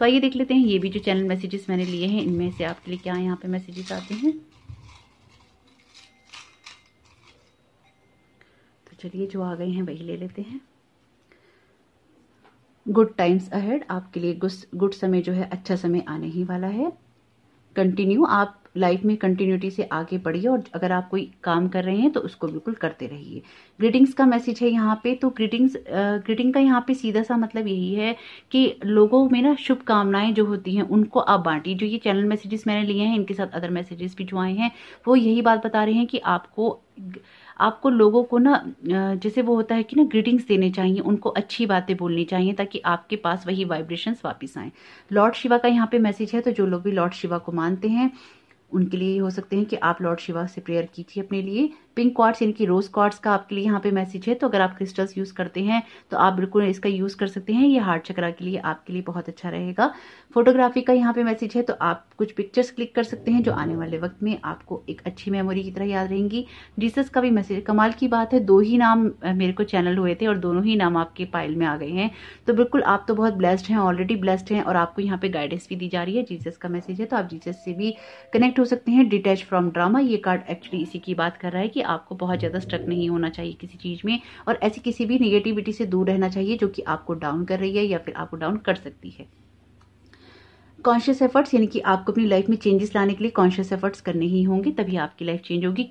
तो आइए देख लेते हैं ये भी जो चैनल मैसेजेस मैंने लिए हैं इनमें से आपके लिए क्या यहाँ पे मैसेजेस आते हैं। तो चलिए जो आ गए हैं वही ले लेते हैं। गुड टाइम्स अहेड, आपके लिए गुड समय जो है, अच्छा समय आने ही वाला है। कंटिन्यू, आप लाइफ में कंटिन्यूटी से आगे बढ़िए और अगर आप कोई काम कर रहे हैं तो उसको बिल्कुल करते रहिए। ग्रीटिंग्स का मैसेज है यहाँ पे। तो ग्रीटिंग का यहाँ पे सीधा सा मतलब यही है कि लोगों में ना शुभकामनाएं जो होती हैं उनको आप बांटिए। जो ये चैनल मैसेजेस मैंने लिए हैं इनके साथ अदर मैसेजेस भी जो आए हैं वो यही बात बता रहे हैं कि आपको लोगों को ना जैसे वो होता है कि ना ग्रीटिंग्स देने चाहिए, उनको अच्छी बातें बोलनी चाहिए ताकि आपके पास वही वाइब्रेशंस वापस आएं। लॉर्ड शिवा का यहाँ पे मैसेज है। तो जो लोग भी लॉर्ड शिवा को मानते हैं उनके लिए हो सकते हैं कि आप लॉर्ड शिवा से प्रेयर की थी अपने लिए। पिंक क्वार्ट्स यानी कि रोज क्वार्ट्स का आपके लिए यहाँ पे मैसेज है, तो अगर आप क्रिस्टल्स यूज करते हैं तो आप बिल्कुल इसका यूज कर सकते हैं। ये हार्ट चक्रा के लिए आपके लिए बहुत अच्छा रहेगा। फोटोग्राफी का यहाँ पे मैसेज है, तो आप कुछ पिक्चर्स क्लिक कर सकते हैं जो आने वाले वक्त में आपको एक अच्छी मेमोरी की तरह याद रहेंगी। जीसस का भी मैसेज, कमाल की बात है 2 ही नाम मेरे को चैनल हुए थे और दोनों ही नाम आपके पाइल में आ गए हैं। तो बिल्कुल आप तो बहुत ब्लेस्ड हैं, ऑलरेडी ब्लेस्ड हैं, और आपको यहाँ पे गाइडेंस भी दी जा रही है। जीसस का मैसेज है, तो आप जीसस से भी कनेक्ट हो सकते हैं। डिटैच फ्रॉम ड्रामा, ये कार्ड एक्चुअली इसी की बात कर रहा है कि आपको बहुत ज्यादा स्टक नहीं होना चाहिए किसी चीज में, और ऐसी किसी भी निगेटिविटी से दूर रहना चाहिए जो कि आपको डाउन कर रही है या फिर आपको डाउन कर सकती है। कॉन्शियस एफर्ट्स, यानी कि आपको अपनी लाइफ में चेंजेस लाने के लिए कॉन्शियस एफर्ट्स करने ही होंगे, तभी आपकी लाइफ चेंज होगी।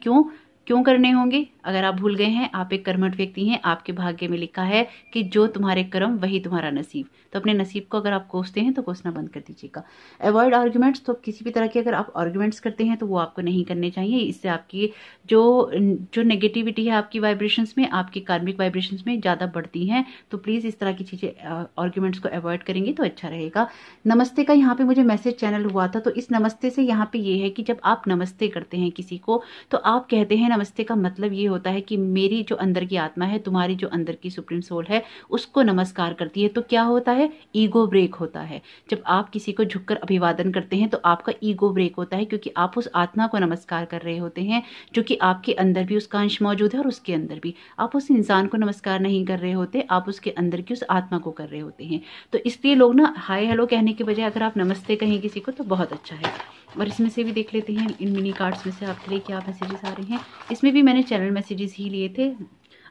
क्यों करने होंगे? अगर आप भूल गए हैं, आप एक कर्मठ व्यक्ति हैं, आपके भाग्य में लिखा है कि जो तुम्हारे कर्म वही तुम्हारा नसीब। तो अपने नसीब को अगर आप कोसते हैं तो कोसना बंद कर दीजिएगा। अवॉइड आर्ग्यूमेंट्स, तो किसी भी तरह के अगर आप आर्ग्यूमेंट्स करते हैं तो वो आपको नहीं करने चाहिए। इससे आपकी जो नेगेटिविटी है आपकी वाइब्रेशंस में, आपकी कार्मिक वाइब्रेशंस में ज़्यादा बढ़ती हैं। तो प्लीज़ इस तरह की चीज़ें, आर्ग्यूमेंट्स को अवॉइड करेंगे तो अच्छा रहेगा। नमस्ते का यहाँ पे मुझे मैसेज चैनल हुआ था, तो इस नमस्ते से यहाँ पे ये है कि जब आप नमस्ते करते हैं किसी को, तो आप कहते हैं नमस्ते का मतलब ये होता है कि मेरी जो अंदर की आत्मा है, तुम्हारी जो अंदर की सुप्रीम सोल है, उसको नमस्कार करती है। तो क्या होता है? ईगो ब्रेक होता है। जब आप किसी को झुककर अभिवादन करते हैं तो आपका ईगो ब्रेक होता है, क्योंकि आप उस आत्मा को नमस्कार कर रहे होते हैं जो कि आपके अंदर भी उसका अंश मौजूद है और उसके अंदर भी। आप उस इंसान को नमस्कार नहीं कर रहे होते, आप उसके अंदर की उस आत्मा को कर रहे होते हैं। तो इसलिए लोग ना हाय हेलो कहने के बजाय अगर आप नमस्ते कहें किसी को तो बहुत अच्छा है। और इसमें से भी देख लेते हैं इन मिनी कार्ड्स में से आपके लिए क्या मैसेजेस आ रहे हैं। इसमें भी मैंने चैनल मैसेजेस ही लिए थे,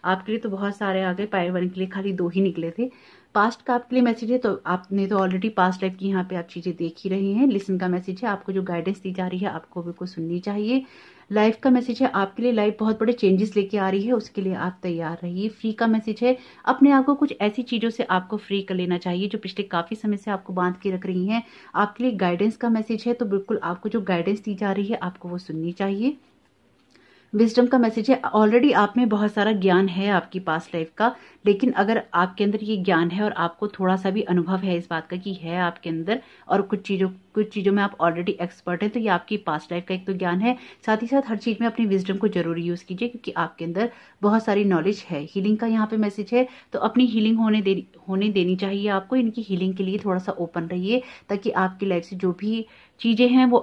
आपके लिए तो बहुत सारे आ गए। पायर 1 के लिए खाली 2 ही निकले थे। पास्ट का आपके लिए मैसेज है, तो आपने तो ऑलरेडी पास्ट लाइफ की यहाँ पे आप चीज़ें देख ही रहे हैं। लिसन का मैसेज है, आपको जो गाइडेंस दी जा रही है आपको बिल्कुल सुननी चाहिए। लाइफ का मैसेज है, आपके लिए लाइफ बहुत बड़े चेंजेस लेके आ रही है, उसके लिए आप तैयार रहिए। फ्री का मैसेज है, अपने आप को कुछ ऐसी चीज़ों से आपको फ्री कर लेना चाहिए जो पिछले काफ़ी समय से आपको बांध के रख रही हैं। आपके लिए गाइडेंस का मैसेज है, तो बिल्कुल आपको जो गाइडेंस दी जा रही है आपको वो सुननी चाहिए। विजडम का मैसेज है, ऑलरेडी आप में बहुत सारा ज्ञान है आपकी पास्ट लाइफ का, लेकिन अगर आपके अंदर ये ज्ञान है और आपको थोड़ा सा भी अनुभव है इस बात का कि है आपके अंदर, और कुछ चीज़ों में आप ऑलरेडी एक्सपर्ट हैं, तो ये आपकी पास्ट लाइफ का एक तो ज्ञान है। साथ ही साथ हर चीज़ में अपनी विजडम को जरूर यूज़ कीजिए, क्योंकि आपके अंदर बहुत सारी नॉलेज है। हीलिंग का यहाँ पे मैसेज है, तो अपनी हीलिंग होने देनी चाहिए आपको। इनकी हीलिंग के लिए थोड़ा सा ओपन रहिए, ताकि आपकी लाइफ से जो भी चीज़ें हैं वो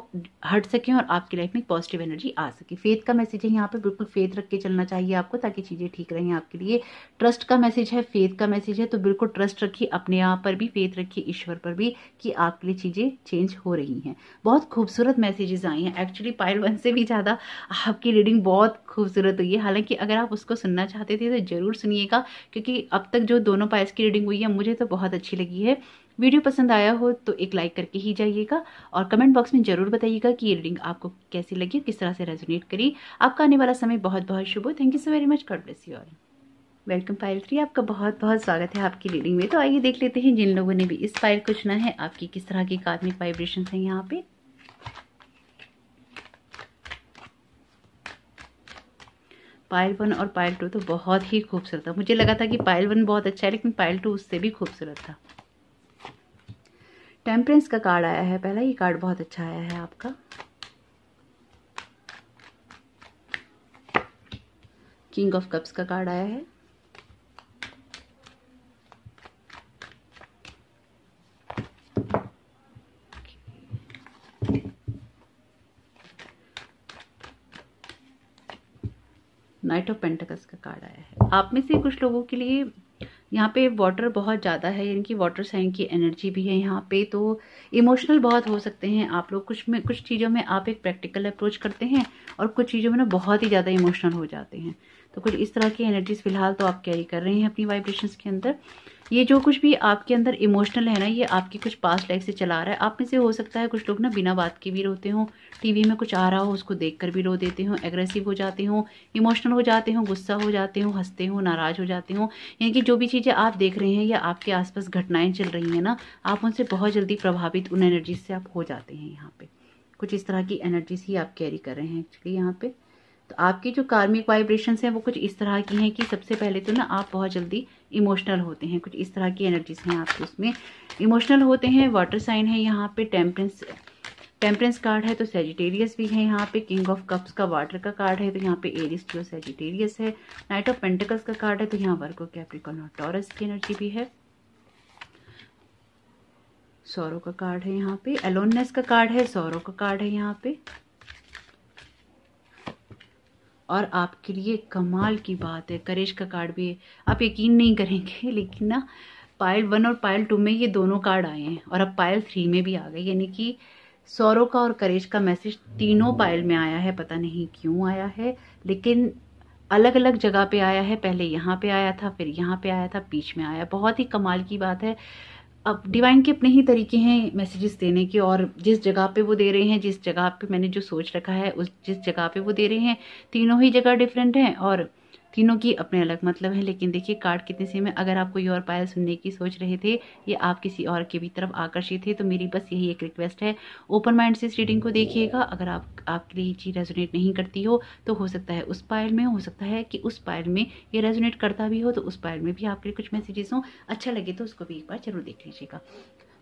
हट सकें और आपकी लाइफ में पॉजिटिव एनर्जी आ सके। फेथ का मैसेज है, यहाँ पे बिल्कुल फेथ रख के चलना चाहिए आपको, ताकि चीज़ें ठीक रहें आपके लिए। ट्रस्ट का मैसेज है, फेथ का मैसेज है, तो बिल्कुल ट्रस्ट रखिए अपने आप पर भी, फेथ रखिए ईश्वर पर भी कि आपके लिए चीज़ें चेंज हो रही हैं। बहुत खूबसूरत मैसेजेस आए हैं। एक्चुअली पाइल 1 से भी ज़्यादा आपकी रीडिंग बहुत खूबसूरत हुई है। हालांकि अगर आप उसको सुनना चाहते थे तो ज़रूर सुनिएगा, क्योंकि अब तक जो दोनों पाइल्स की रीडिंग हुई है मुझे तो बहुत अच्छी लगी है। वीडियो पसंद आया हो तो एक लाइक करके ही जाइएगा, और कमेंट बॉक्स में जरूर बताइएगा कि ये रीडिंग आपको कैसी लगी, किस तरह से रेजोनेट करी। आपका आने वाला समय बहुत बहुत शुभ हो। Thank you so very much, God bless you all. Welcome pile 3, आपका बहुत बहुत स्वागत है आपकी रीडिंग में। तो आइए देख लेते हैं जिन लोगों ने भी इस पाइल को चुना है आपकी किस तरह की कार्मिक वाइब्रेशन है यहाँ पे। पाइल 1 और पाइल 2 तो बहुत ही खूबसूरत था। मुझे लगा था कि पाइल 1 बहुत अच्छा है, लेकिन पाइल 2 उससे भी खूबसूरत था। टेम्परेंस का कार्ड आया है पहला, ये कार्ड बहुत अच्छा आया है आपका। किंग ऑफ कप्स का कार्ड आया है। नाइट ऑफ पेंटिकल्स का कार्ड आया है। आप में से कुछ लोगों के लिए यहाँ पे वाटर बहुत ज़्यादा है, यानी कि वाटर साइन की एनर्जी भी है यहाँ पे, तो इमोशनल बहुत हो सकते हैं आप लोग। कुछ चीज़ों में आप एक प्रैक्टिकल अप्रोच करते हैं और कुछ चीज़ों में ना बहुत ही ज़्यादा इमोशनल हो जाते हैं। तो कुछ इस तरह की एनर्जीज फिलहाल तो आप कैरी कर रहे हैं अपनी वाइब्रेशंस के अंदर। ये जो कुछ भी आपके अंदर इमोशनल है ना, ये आपकी कुछ पास्ट लाइफ से चला रहा है। आप में से हो सकता है कुछ लोग ना बिना बात के भी रोते हों, टीवी में कुछ आ रहा हो उसको देखकर भी रो देते हों, एग्रेसिव हो जाते हों, इमोशनल हो जाते हों, गुस्सा हो जाते हों, हंसते हों, नाराज हो जाते हों। यानी कि जो भी चीज़ें आप देख रहे हैं या आपके आसपास घटनाएं चल रही हैं ना, आप उनसे बहुत जल्दी प्रभावित उन एनर्जीज से आप हो जाते हैं। यहाँ पे कुछ इस तरह की एनर्जीज ही आप कैरी कर रहे हैं एक्चुअली यहाँ पे। तो आपकी जो कार्मिक वाइब्रेशंस हैं वो कुछ इस तरह की हैं कि सबसे पहले तो ना आप बहुत जल्दी इमोशनल होते हैं। कुछ इस तरह की एनर्जीज हैं आपके, उसमें इमोशनल होते हैं। वाटर साइन है यहाँ पे, टेम्परेंस टेम्परेंस कार्ड है तो सेजिटेरियस भी है यहाँ पे। किंग ऑफ कप्स का वाटर का कार्ड है तो यहाँ पे एरिस जो सेजिटेरियस है। नाइट ऑफ पेंटिकल्स का कार्ड है तो यहाँ वर्गो कैप्रिकॉर्न और टॉरस की एनर्जी भी है। सौरो का कार्ड है यहाँ पे। अलोननेस का कार्ड है, सौरो का कार्ड है यहाँ पे। और आपके लिए कमाल की बात है, करेज का कार्ड भी है। आप यकीन नहीं करेंगे लेकिन ना पाइल 1 और पाइल 2 में ये दोनों कार्ड आए हैं और अब पाइल 3 में भी आ गए, यानी कि सौरो का और करेज का मैसेज तीनों पाइल में आया है। पता नहीं क्यों आया है, लेकिन अलग अलग जगह पे आया है। पहले यहाँ पे आया था, फिर यहाँ पे आया था, बीच में आया। बहुत ही कमाल की बात है। अब डिवाइन के अपने ही तरीके हैं मैसेजेस देने के, और जिस जगह पे वो दे रहे हैं, जिस जगह पे मैंने जो सोच रखा है उस जिस जगह पे वो दे रहे हैं, तीनों ही जगह डिफरेंट हैं और तीनों की अपने अलग मतलब है। लेकिन देखिए कार्ड कितने सेम है। अगर आप कोई और पायल सुनने की सोच रहे थे या आप किसी और के भी तरफ आकर्षित थे तो मेरी बस यही एक रिक्वेस्ट है, ओपन माइंड से इस रीडिंग को देखिएगा। अगर आपके लिए ये चीज़ रेजोनेट नहीं करती हो तो हो सकता है उस पायल में, हो सकता है कि उस पायल में ये रेजोनेट करता भी हो तो उस पायल में भी आपके लिए कुछ मैसेजेस हों। अच्छा लगे तो उसको भी एक बार जरूर देख लीजिएगा।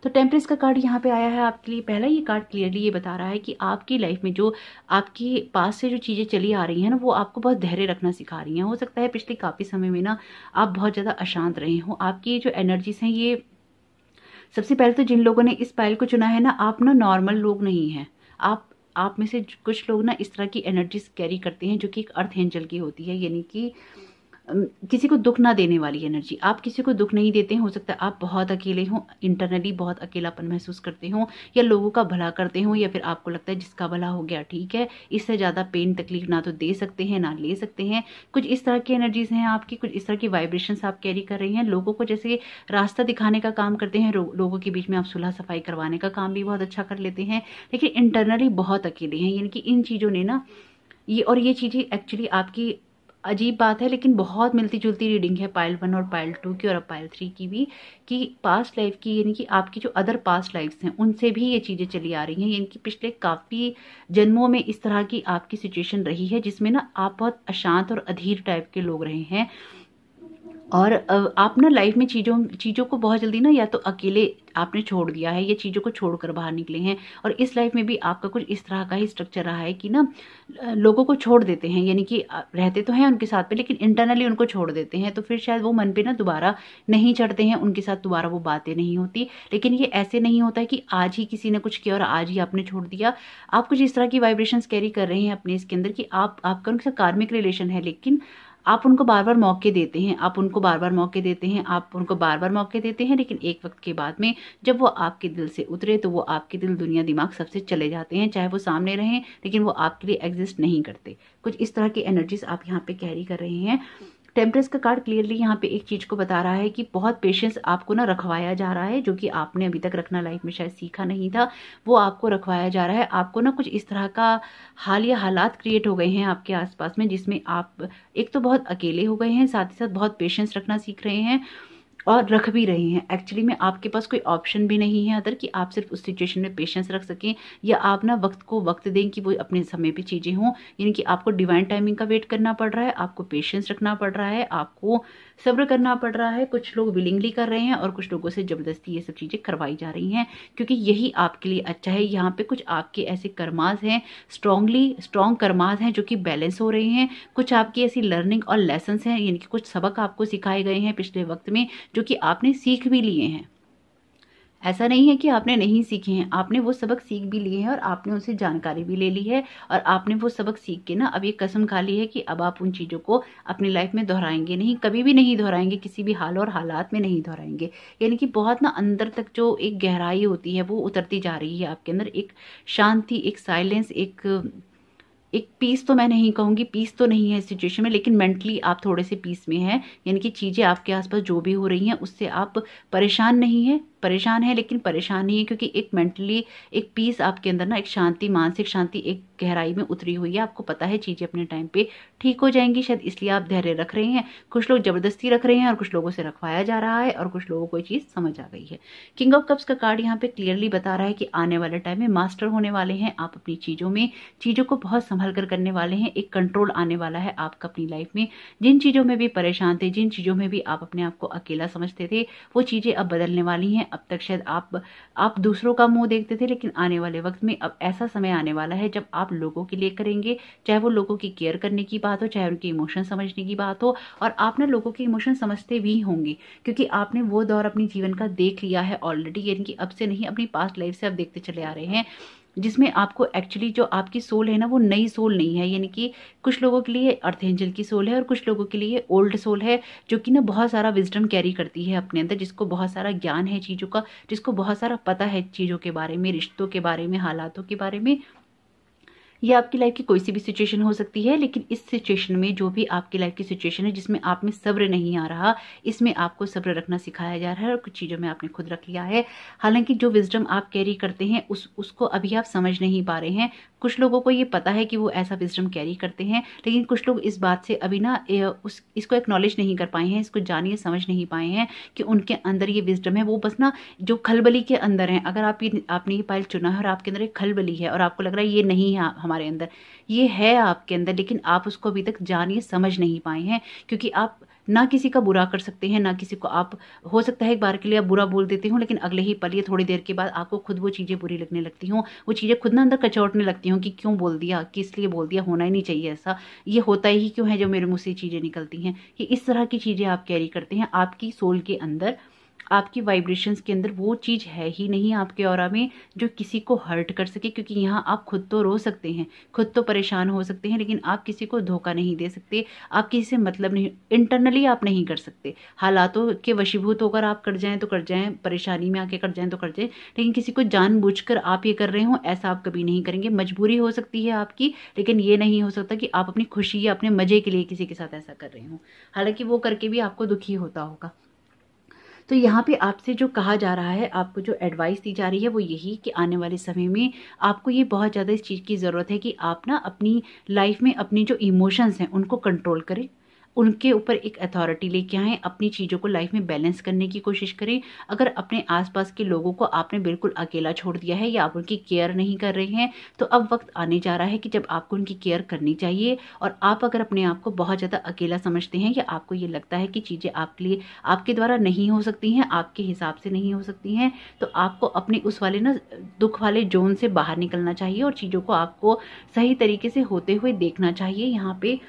तो टेम्परेंस का कार्ड यहाँ पे आया है आपके लिए। पहला ये कार्ड क्लियरली ये बता रहा है कि आपकी लाइफ में जो आपके पास से जो चीज़ें चली आ रही हैं ना, वो आपको बहुत धैर्य रखना सिखा रही हैं। हो सकता है पिछले काफ़ी समय में ना आप बहुत ज़्यादा अशांत रहे हो। आपकी जो एनर्जीज हैं, ये सबसे पहले तो जिन लोगों ने इस पायल को चुना है ना, आप ना नॉर्मल लोग नहीं हैं। आप में से कुछ लोग ना इस तरह की एनर्जीज कैरी करते हैं जो कि एक अर्थ एंजल की होती है, यानी कि किसी को दुख ना देने वाली एनर्जी। आप किसी को दुख नहीं देते हैं। हो सकता है आप बहुत अकेले हों, इंटरनली बहुत अकेलापन महसूस करते हों, या लोगों का भला करते हों, या फिर आपको लगता है जिसका भला हो गया ठीक है, इससे ज़्यादा पेन तकलीफ ना तो दे सकते हैं ना ले सकते हैं। कुछ इस तरह की एनर्जीज हैं आपकी, कुछ इस तरह की वाइब्रेशंस आप कैरी कर रही हैं। लोगों को जैसे रास्ता दिखाने का काम करते हैं, लोगों के बीच में आप सुलह सफाई करवाने का काम भी बहुत अच्छा कर लेते हैं, लेकिन इंटरनली बहुत अकेले हैं। यानी कि इन चीज़ों ने ना ये चीज़ें एक्चुअली आपकी अजीब बात है लेकिन बहुत मिलती जुलती रीडिंग है पाइल 1 और पाइल 2 की और अब पाइल 3 की भी, कि पास्ट लाइफ की, यानी कि आपकी जो अदर पास्ट लाइफ्स हैं उनसे भी ये चीज़ें चली आ रही हैं। यानी कि पिछले काफ़ी जन्मों में इस तरह की आपकी सिचुएशन रही है जिसमें ना आप बहुत अशांत और अधीर टाइप के लोग रहे हैं, और आप ना लाइफ में चीज़ों को बहुत जल्दी ना या तो अकेले आपने छोड़ दिया है या चीज़ों को छोड़कर बाहर निकले हैं। और इस लाइफ में भी आपका कुछ इस तरह का ही स्ट्रक्चर रहा है कि ना लोगों को छोड़ देते हैं, यानी कि रहते तो हैं उनके साथ पे लेकिन इंटरनली उनको छोड़ देते हैं, तो फिर शायद वो मन पे ना दोबारा नहीं चढ़ते हैं, उनके साथ दोबारा वो बातें नहीं होती। लेकिन ये ऐसे नहीं होता है कि आज ही किसी ने कुछ किया और आज ही आपने छोड़ दिया। आप कुछ इस तरह की वाइब्रेशंस कैरी कर रहे हैं अपने इसके अंदर कि आपका उनके साथ कार्मिक रिलेशन है, लेकिन आप उनको बार बार मौके देते हैं, आप उनको बार बार मौके देते हैं, आप उनको बार बार मौके देते हैं, लेकिन एक वक्त के बाद में जब वो आपके दिल से उतरे तो वो आपके दिल दुनिया दिमाग सबसे चले जाते हैं, चाहे वो सामने रहें लेकिन वो आपके लिए एग्जिस्ट नहीं करते। कुछ इस तरह की एनर्जीज आप यहाँ पे कैरी कर रहे हैं। टेम्परेंस का कार्ड क्लियरली यहाँ पे एक चीज को बता रहा है कि बहुत पेशेंस आपको ना रखवाया जा रहा है, जो कि आपने अभी तक रखना लाइफ में शायद सीखा नहीं था, वो आपको रखवाया जा रहा है। आपको ना कुछ इस तरह का हाल या हालात क्रिएट हो गए हैं आपके आसपास में जिसमें आप एक तो बहुत अकेले हो गए हैं, साथ ही साथ बहुत पेशेंस रखना सीख रहे हैं और रख भी रहे हैं। एक्चुअली में आपके पास कोई ऑप्शन भी नहीं है अदर कि आप सिर्फ उस सिचुएशन में पेशेंस रख सकें, या आप ना वक्त को वक्त दें कि वो अपने समय पे चीज़ें हों। यानी कि आपको डिवाइन टाइमिंग का वेट करना पड़ रहा है, आपको पेशेंस रखना पड़ रहा है, आपको सब्र करना पड़ रहा है। कुछ लोग विलिंगली कर रहे हैं और कुछ लोगों से जबरदस्ती ये सब चीज़ें करवाई जा रही हैं, क्योंकि यही आपके लिए अच्छा है। यहाँ पे कुछ आपके ऐसे कर्मास हैं, स्ट्रॉन्ग कर्मास हैं जो कि बैलेंस हो रहे हैं। कुछ आपकी ऐसी लर्निंग और लेसन्स हैं, यानी कि कुछ सबक आपको सिखाए गए हैं पिछले वक्त में जो कि आपने सीख भी लिए हैं। ऐसा नहीं है कि आपने नहीं सीखे हैं, आपने वो सबक सीख भी लिए हैं और आपने उनसे जानकारी भी ले ली है, और आपने वो सबक सीख के ना अब ये कसम खा ली है कि अब आप उन चीज़ों को अपनी लाइफ में दोहराएंगे नहीं, कभी भी नहीं दोहराएंगे, किसी भी हाल और हालात में नहीं दोहराएंगे। यानी कि बहुत ना अंदर तक जो एक गहराई होती है वो उतरती जा रही है आपके अंदर। एक शांति, एक साइलेंस, एक पीस तो मैं नहीं कहूँगी, पीस तो नहीं है इस सिचुएशन में, लेकिन मेंटली आप थोड़े से पीस में हैं। यानी कि चीज़ें आपके आसपास जो भी हो रही हैं उससे आप परेशान नहीं हैं, परेशान है लेकिन परेशान नहीं है, क्योंकि एक मेंटली एक पीस आपके अंदर ना, एक शांति, मानसिक शांति एक गहराई में उतरी हुई है। आपको पता है चीज़ें अपने टाइम पे ठीक हो जाएंगी, शायद इसलिए आप धैर्य रख रहे हैं। कुछ लोग जबरदस्ती रख रहे हैं और कुछ लोगों से रखवाया जा रहा है और कुछ लोगों को ये चीज़ समझ आ गई है। किंग ऑफ कप्स का कार्ड यहाँ पे क्लियरली बता रहा है कि आने वाले टाइम में मास्टर होने वाले हैं आप अपनी चीज़ों को बहुत संभल कर करने वाले हैं। एक कंट्रोल आने वाला है आपका अपनी लाइफ में। जिन चीज़ों में भी परेशान थे, जिन चीज़ों में भी आप अपने आप को अकेला समझते थे, वो चीज़ें अब बदलने वाली हैं। हैं। अब तक शायद आप दूसरों का मुंह देखते थे, लेकिन आने वाले वक्त में अब ऐसा समय आने वाला है जब आप लोगों के लिए करेंगे, चाहे वो लोगों की केयर करने की बात हो, चाहे उनके इमोशन समझने की बात हो। और आप ना लोगों के इमोशन समझते भी होंगे, क्योंकि आपने वो दौर अपने जीवन का देख लिया है ऑलरेडी, यानी कि अब से नहीं, अपनी पास्ट लाइफ से आप देखते चले आ रहे हैं, जिसमें आपको एक्चुअली जो आपकी सोल है ना, वो नई सोल नहीं है। यानी कि कुछ लोगों के लिए अर्थ एंजल की सोल है और कुछ लोगों के लिए ओल्ड सोल है, जो कि ना बहुत सारा विजडम कैरी करती है अपने अंदर, जिसको बहुत सारा ज्ञान है चीज़ों का, जिसको बहुत सारा पता है चीज़ों के बारे में, रिश्तों के बारे में, हालातों के बारे में। ये आपकी लाइफ की कोई सी भी सिचुएशन हो सकती है, लेकिन इस सिचुएशन में जो भी आपकी लाइफ की सिचुएशन है जिसमें आप में सब्र नहीं आ रहा, इसमें आपको सब्र रखना सिखाया जा रहा है और कुछ चीज़ों में आपने खुद रख लिया है। हालांकि जो विजडम आप कैरी करते हैं उसको अभी आप समझ नहीं पा रहे हैं। कुछ लोगों को ये पता है कि वो ऐसा विजडम कैरी करते हैं, लेकिन कुछ लोग इस बात से अभी ना इसको एक्नॉलेज नहीं कर पाए हैं, इसको जानिए समझ नहीं पाए हैं कि उनके अंदर ये विजडम है। वो बस ना जो खलबली के अंदर है, अगर आपने ये पाइल चुना है और आपके अंदर एक खलबली है और आपको लग रहा है ये नहीं है हमारे अंदर, ये है आपके अंदर, लेकिन आप उसको अभी तक जानिए समझ नहीं पाए हैं, क्योंकि आप ना किसी का बुरा कर सकते हैं, ना किसी को आप, हो सकता है एक बार के लिए आप बुरा बोल देते हो, लेकिन अगले ही पल या थोड़ी देर के बाद आपको खुद वो चीज़ें बुरी लगने लगती हों, वो चीज़ें खुद ना अंदर कचौटने लगती हों कि क्यों बोल दिया, किस लिए बोल दिया, होना ही नहीं चाहिए ऐसा, ये होता ही क्यों है जो मेरे मुँह से चीज़ें निकलती हैं। ये इस तरह की चीज़ें आप कैरी करते हैं। आपकी सोल के अंदर, आपकी वाइब्रेशंस के अंदर वो चीज़ है ही नहीं आपके ऑरा में जो किसी को हर्ट कर सके, क्योंकि यहाँ आप खुद तो रो सकते हैं, खुद तो परेशान हो सकते हैं, लेकिन आप किसी को धोखा नहीं दे सकते, आप किसी से मतलब नहीं, इंटरनली आप नहीं कर सकते। हालातों के वशीभूत होकर आप कर जाएं तो कर जाएं, परेशानी में आके कर जाएं तो कर जाएं, लेकिन किसी को जानबूझकर आप ये कर रहे हो ऐसा आप कभी नहीं करेंगे। मजबूरी हो सकती है आपकी, लेकिन ये नहीं हो सकता कि आप अपनी खुशी या अपने मजे के लिए किसी के साथ ऐसा कर रहे हो, हालांकि वो करके भी आपको दुखी होता होगा। तो यहाँ पे आपसे जो कहा जा रहा है, आपको जो एडवाइस दी जा रही है वो यही कि आने वाले समय में आपको ये बहुत ज़्यादा इस चीज़ की ज़रूरत है कि आप ना अपनी लाइफ में अपनी जो इमोशंस हैं उनको कंट्रोल करें, उनके ऊपर एक अथॉरिटी लेके आएँ, अपनी चीज़ों को लाइफ में बैलेंस करने की कोशिश करें। अगर अपने आसपास के लोगों को आपने बिल्कुल अकेला छोड़ दिया है या आप उनकी केयर नहीं कर रहे हैं, तो अब वक्त आने जा रहा है कि जब आपको उनकी केयर करनी चाहिए। और आप अगर अपने आप को बहुत ज़्यादा अकेला समझते हैं या आपको ये लगता है कि चीज़ें आपके लिए, आपके द्वारा नहीं हो सकती हैं, आपके हिसाब से नहीं हो सकती हैं, तो आपको अपने उस वाले ना दुख वाले जोन से बाहर निकलना चाहिए और चीज़ों को आपको सही तरीके से होते हुए देखना चाहिए। यहाँ पे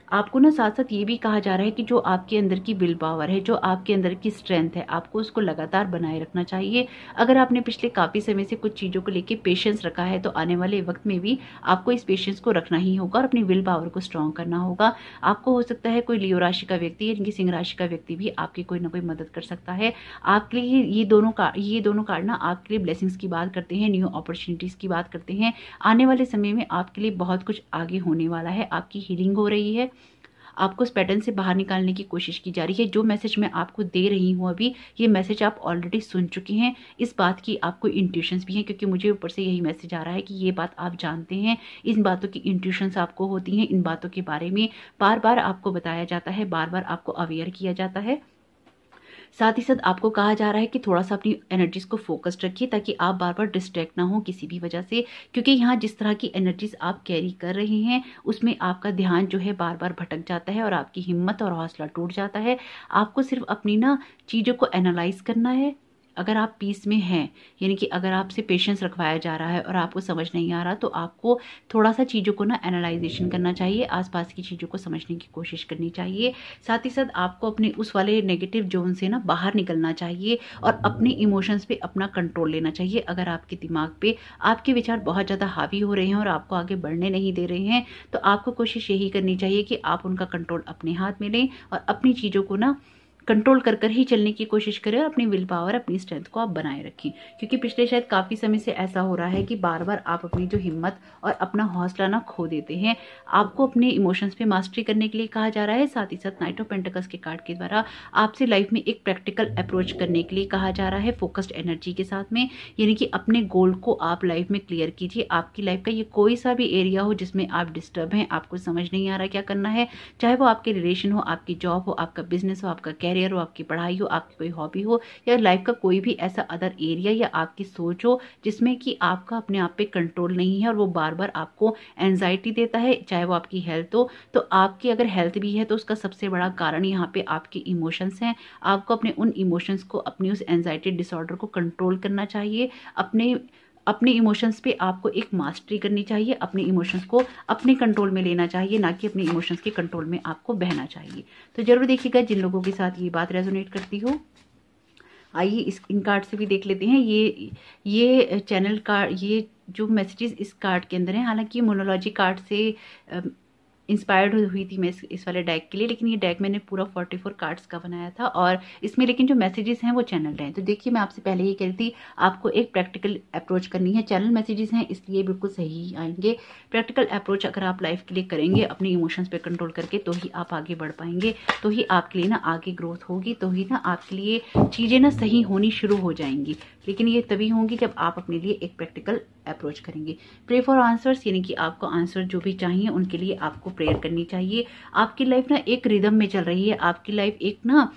आपको ना साथ साथ ये भी कहा जा रहा है कि जो आपके अंदर की विल पावर है, जो आपके अंदर की स्ट्रेंथ है, आपको उसको लगातार बनाए रखना चाहिए। अगर आपने पिछले काफ़ी समय से कुछ चीज़ों को लेके पेशेंस रखा है, तो आने वाले वक्त में भी आपको इस पेशेंस को रखना ही होगा और अपनी विल पावर को स्ट्रॉन्ग करना होगा। आपको हो सकता है कोई लियो राशि का व्यक्ति या जिनकी सिंह राशि का व्यक्ति भी आपकी कोई ना कोई मदद कर सकता है। आपके लिए ये दोनों कार्ड ना आपके लिए ब्लेसिंग्स की बात करते हैं, न्यू अपॉर्चुनिटीज़ की बात करते हैं। आने वाले समय में आपके लिए बहुत कुछ आगे होने वाला है, आपकी हीलिंग हो रही है, आपको उस पैटर्न से बाहर निकालने की कोशिश की जा रही है। जो मैसेज मैं आपको दे रही हूँ अभी, ये मैसेज आप ऑलरेडी सुन चुके हैं। इस बात की आपको इंट्यूशंस भी हैं, क्योंकि मुझे ऊपर से यही मैसेज आ रहा है कि ये बात आप जानते हैं, इन बातों की इंट्यूशंस आपको होती हैं, इन बातों के बारे में बार बार आपको बताया जाता है, बार बार आपको अवेयर किया जाता है। साथ ही साथ आपको कहा जा रहा है कि थोड़ा सा अपनी एनर्जीज को फोकस्ड रखिए, ताकि आप बार बार डिस्ट्रैक्ट ना हो किसी भी वजह से, क्योंकि यहाँ जिस तरह की एनर्जीज आप कैरी कर रहे हैं उसमें आपका ध्यान जो है बार बार भटक जाता है और आपकी हिम्मत और हौसला टूट जाता है। आपको सिर्फ अपनी ना चीज़ों को एनालाइज करना है। अगर आप पीस में हैं, यानी कि अगर आपसे पेशेंस रखवाया जा रहा है और आपको समझ नहीं आ रहा, तो आपको थोड़ा सा चीज़ों को ना एनालाइजेशन करना चाहिए, आसपास की चीज़ों को समझने की कोशिश करनी चाहिए। साथ ही साथ आपको अपने उस वाले नेगेटिव जोन से ना बाहर निकलना चाहिए और अपने इमोशंस पे अपना कंट्रोल लेना चाहिए। अगर आपके दिमाग पे आपके विचार बहुत ज़्यादा हावी हो रहे हैं और आपको आगे बढ़ने नहीं दे रहे हैं, तो आपको कोशिश यही करनी चाहिए कि आप उनका कंट्रोल अपने हाथ में लें और अपनी चीज़ों को ना कंट्रोल कर कर ही चलने की कोशिश करें और अपनी विल पावर, अपनी स्ट्रेंथ को आप बनाए रखें। क्योंकि पिछले शायद काफ़ी समय से ऐसा हो रहा है कि बार बार आप अपनी जो हिम्मत और अपना हौसला ना खो देते हैं। आपको अपने इमोशंस पे मास्टरी करने के लिए कहा जा रहा है। साथ ही साथ नाइट ऑफ पेंटिकल्स के कार्ड के द्वारा आपसे लाइफ में एक प्रैक्टिकल अप्रोच करने के लिए कहा जा रहा है, फोकस्ड एनर्जी के साथ में। यानी कि अपने गोल को आप लाइफ में क्लियर कीजिए। आपकी लाइफ का ये कोई सा भी एरिया हो जिसमें आप डिस्टर्ब हैं, आपको समझ नहीं आ रहा क्या करना है, चाहे वो आपके रिलेशन हो, आपकी जॉब हो, आपका बिजनेस हो, आपका कैरियर हो, आपकी पढ़ाई हो, आपकी कोई हॉबी हो, या लाइफ का कोई भी ऐसा अदर एरिया या आपकी सोच हो जिसमें कि आपका अपने आप पे कंट्रोल नहीं है और वो बार बार आपको एंजाइटी देता है, चाहे वो आपकी हेल्थ हो। तो आपकी अगर हेल्थ भी है तो उसका सबसे बड़ा कारण यहाँ पे आपके इमोशंस हैं। आपको अपने उन इमोशंस को, अपनी उस एंजाइटी डिसऑर्डर को कंट्रोल करना चाहिए। अपने इमोशंस पे आपको एक मास्टरी करनी चाहिए, अपने इमोशंस को अपने कंट्रोल में लेना चाहिए, ना कि अपने इमोशंस के कंट्रोल में आपको बहना चाहिए। तो जरूर देखिएगा जिन लोगों के साथ ये बात रेजोनेट करती हो। आइए इन कार्ड से भी देख लेते हैं। ये चैनल कार्ड, ये जो मैसेजेस इस कार्ड के अंदर हैं, हालांकि मोनोलॉजी कार्ड से इंस्पायर्ड हुई थी मैं इस वाले डेक के लिए, लेकिन ये डेक मैंने पूरा 44 कार्ड्स का बनाया था और इसमें लेकिन जो मैसेजेस हैं वो चैनल हैं। तो देखिए, मैं आपसे पहले ही कह रही थी आपको एक प्रैक्टिकल अप्रोच करनी है। चैनल मैसेजेस हैं इसलिए बिल्कुल सही आएंगे। प्रैक्टिकल अप्रोच अगर आप लाइफ के लिए करेंगे अपने इमोशंस पे कंट्रोल करके, तो ही आप आगे बढ़ पाएंगे, तो ही आपके लिए ना आगे ग्रोथ होगी, तो ही ना आपके लिए चीज़ें ना सही होनी शुरू हो जाएंगी। लेकिन ये तभी होंगी जब आप अपने लिए एक प्रैक्टिकल अप्रोच करेंगे। प्रे फॉर आंसर्स, यानी कि आपको आंसर जो भी चाहिए उनके लिए आपको प्रेयर करनी चाहिए। आपकी लाइफ ना एक रिदम में चल रही है, आपकी लाइफ एक ना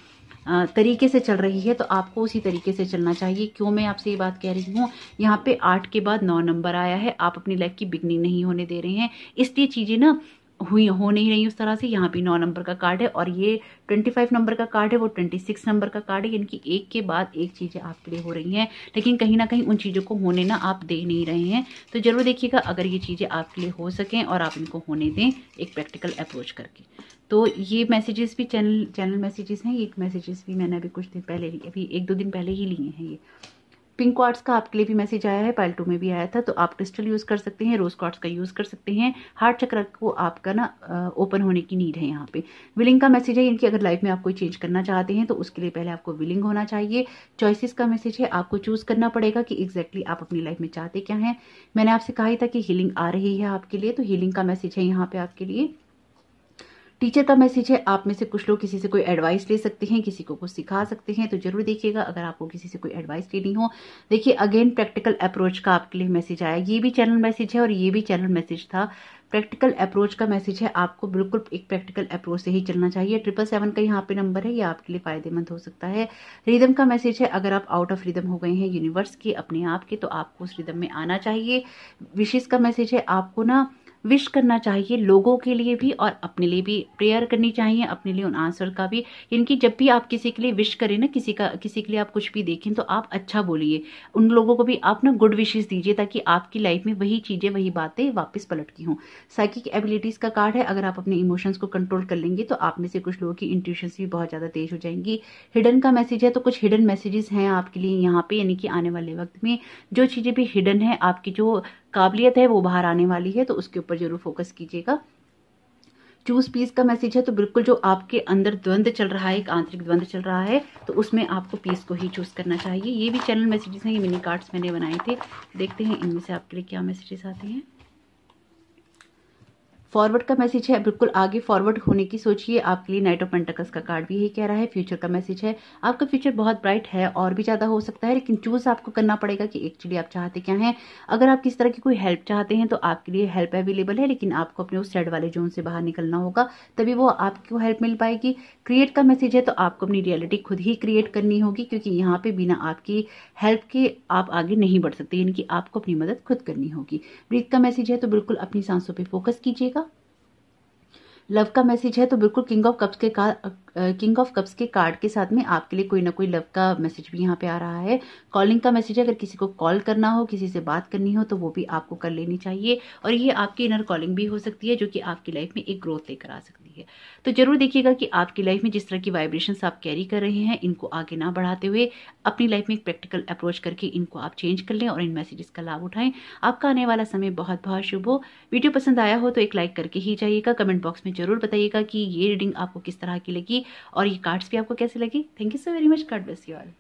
तरीके से चल रही है, तो आपको उसी तरीके से चलना चाहिए। क्यों मैं आपसे ये बात कह रही हूँ, यहाँ पे 8 के बाद 9 नंबर आया है, आप अपनी लाइफ की बिगनिंग नहीं होने दे रहे हैं, इसलिए चीज़ें ना हो नहीं रही उस तरह से। यहाँ पे 9 नंबर का कार्ड है और ये 25 नंबर का कार्ड है, वो 26 नंबर का कार्ड है, यानी कि एक के बाद एक चीज़ें आपके लिए हो रही हैं, लेकिन कहीं ना कहीं उन चीज़ों को होने ना आप दे नहीं रहे हैं। तो जरूर देखिएगा अगर ये चीज़ें आपके लिए हो सकें और आप इनको होने दें एक प्रैक्टिकल अप्रोच करके। तो ये मैसेजेस भी चैनल मैसेजेस हैं। ये मैसेजेस भी मैंने अभी कुछ दिन पहले, अभी 1-2 दिन पहले ही लिए हैं। ये पिंक क्वार्ट्स का आपके लिए भी मैसेज आया है, पाइल 2 में भी आया था। तो आप क्रिस्टल यूज़ कर सकते हैं, रोज क्वार्ट्स का यूज़ कर सकते हैं। हार्ट चक्र को आपका ना ओपन होने की नीड है यहाँ पे। विलिंग का मैसेज है, इनकी अगर लाइफ में आप कोई चेंज करना चाहते हैं तो उसके लिए पहले आपको विलिंग होना चाहिए। चॉइसेस का मैसेज है, आपको चूज करना पड़ेगा कि एग्जैक्टली आप अपनी लाइफ में चाहते क्या हैं। मैंने आपसे कहा ही था कि हीलिंग आ रही है आपके लिए, तो हीलिंग का मैसेज है यहाँ पे आपके लिए। टीचर का मैसेज है, आप में से कुछ लोग किसी से कोई एडवाइस ले सकते हैं, किसी को कुछ सिखा सकते हैं, तो जरूर देखिएगा अगर आपको किसी से कोई एडवाइस लेनी हो। देखिए अगेन प्रैक्टिकल अप्रोच का आपके लिए मैसेज आया, ये भी चैनल मैसेज है और ये भी चैनल मैसेज था। प्रैक्टिकल अप्रोच का मैसेज है, आपको बिल्कुल एक प्रैक्टिकल अप्रोच से ही चलना चाहिए। 777 का यहाँ पे नंबर है, ये आपके लिए फायदेमंद हो सकता है। रिदम का मैसेज है, अगर आप आउट ऑफ रिदम हो गए हैं यूनिवर्स के, अपने आप के, तो आपको उस रिदम में आना चाहिए। विशेष का मैसेज है, आपको ना विश करना चाहिए लोगों के लिए भी और अपने लिए भी, प्रेयर करनी चाहिए अपने लिए उन आंसर का भी। इनकी जब भी आप किसी के लिए विश करें ना, किसी के लिए आप कुछ भी देखें, तो आप अच्छा बोलिए, उन लोगों को भी आप ना गुड विशेस दीजिए, ताकि आपकी लाइफ में वही चीजें, वही बातें वापस पलट की हों। साइकिक एबिलिटीज का कार्ड है, अगर आप अपने इमोशंस को कंट्रोल कर लेंगे तो आप में से कुछ लोगों की इंट्यूशंस भी बहुत ज्यादा तेज हो जाएंगी। हिडन का मैसेज है, तो कुछ हिडन मैसेजेस हैं आपके लिए यहाँ पे, यानी कि आने वाले वक्त में जो चीजें भी हिडन है, आपकी जो काबिलियत है वो बाहर आने वाली है, तो उसके ऊपर जरूर फोकस कीजिएगा। चूज पीस का मैसेज है, तो बिल्कुल जो आपके अंदर द्वंद्व चल रहा है, एक आंतरिक द्वंद्व चल रहा है, तो उसमें आपको पीस को ही चूज करना चाहिए। ये भी चैनल मैसेजेस हैं, ये मिनी कार्ड्स मैंने बनाए थे, देखते हैं इनमें से आपके लिए क्या मैसेजेस आते हैं। फॉरवर्ड का मैसेज है, बिल्कुल आगे फॉरवर्ड होने की सोचिए। आपके लिए नाइट ऑफ पेंटिकल्स का कार्ड भी यही कह रहा है। फ्यूचर का मैसेज है, आपका फ्यूचर बहुत ब्राइट है और भी ज्यादा हो सकता है, लेकिन चूज आपको करना पड़ेगा कि एक्चुअली आप चाहते क्या हैं। अगर आप किस तरह की कोई हेल्प चाहते हैं तो आपके लिए हेल्प अवेलेबल है, लेकिन आपको अपने उस सैड वाले जोन से बाहर निकलना होगा, तभी वो आपको हेल्प मिल पाएगी। क्रिएट का मैसेज है, तो आपको अपनी रियलिटी खुद ही क्रिएट करनी होगी, क्योंकि यहाँ पे बिना आपकी हेल्प के आप आगे नहीं बढ़ सकते, यानी कि आपको अपनी मदद खुद करनी होगी। ब्रीथ का मैसेज है, तो बिल्कुल अपनी सांसों पे फोकस कीजिएगा। लव का मैसेज है, तो बिल्कुल किंग ऑफ कप्स के कार्ड के साथ में आपके लिए कोई ना कोई लव का मैसेज भी यहाँ पे आ रहा है। कॉलिंग का मैसेज है, अगर किसी को कॉल करना हो, किसी से बात करनी हो, तो वो भी आपको कर लेनी चाहिए, और ये आपकी इनर कॉलिंग भी हो सकती है, जो कि आपकी लाइफ में एक ग्रोथ लेकर आ सकती है। तो जरूर देखिएगा कि आपकी लाइफ में जिस तरह की वाइब्रेशंस आप कैरी कर रहे हैं, इनको आगे ना बढ़ाते हुए अपनी लाइफ में एक प्रैक्टिकल अप्रोच करके इनको आप चेंज कर लें और इन मैसेजेस का लाभ उठाएं। आपका आने वाला समय बहुत बहुत शुभ हो। वीडियो पसंद आया हो तो एक लाइक करके ही जाइएगा। कमेंट बॉक्स में जरूर बताइएगा कि ये रीडिंग आपको किस तरह की लगी और ये कार्ड्स भी आपको कैसे लगी। Thank you so very much. God bless you all.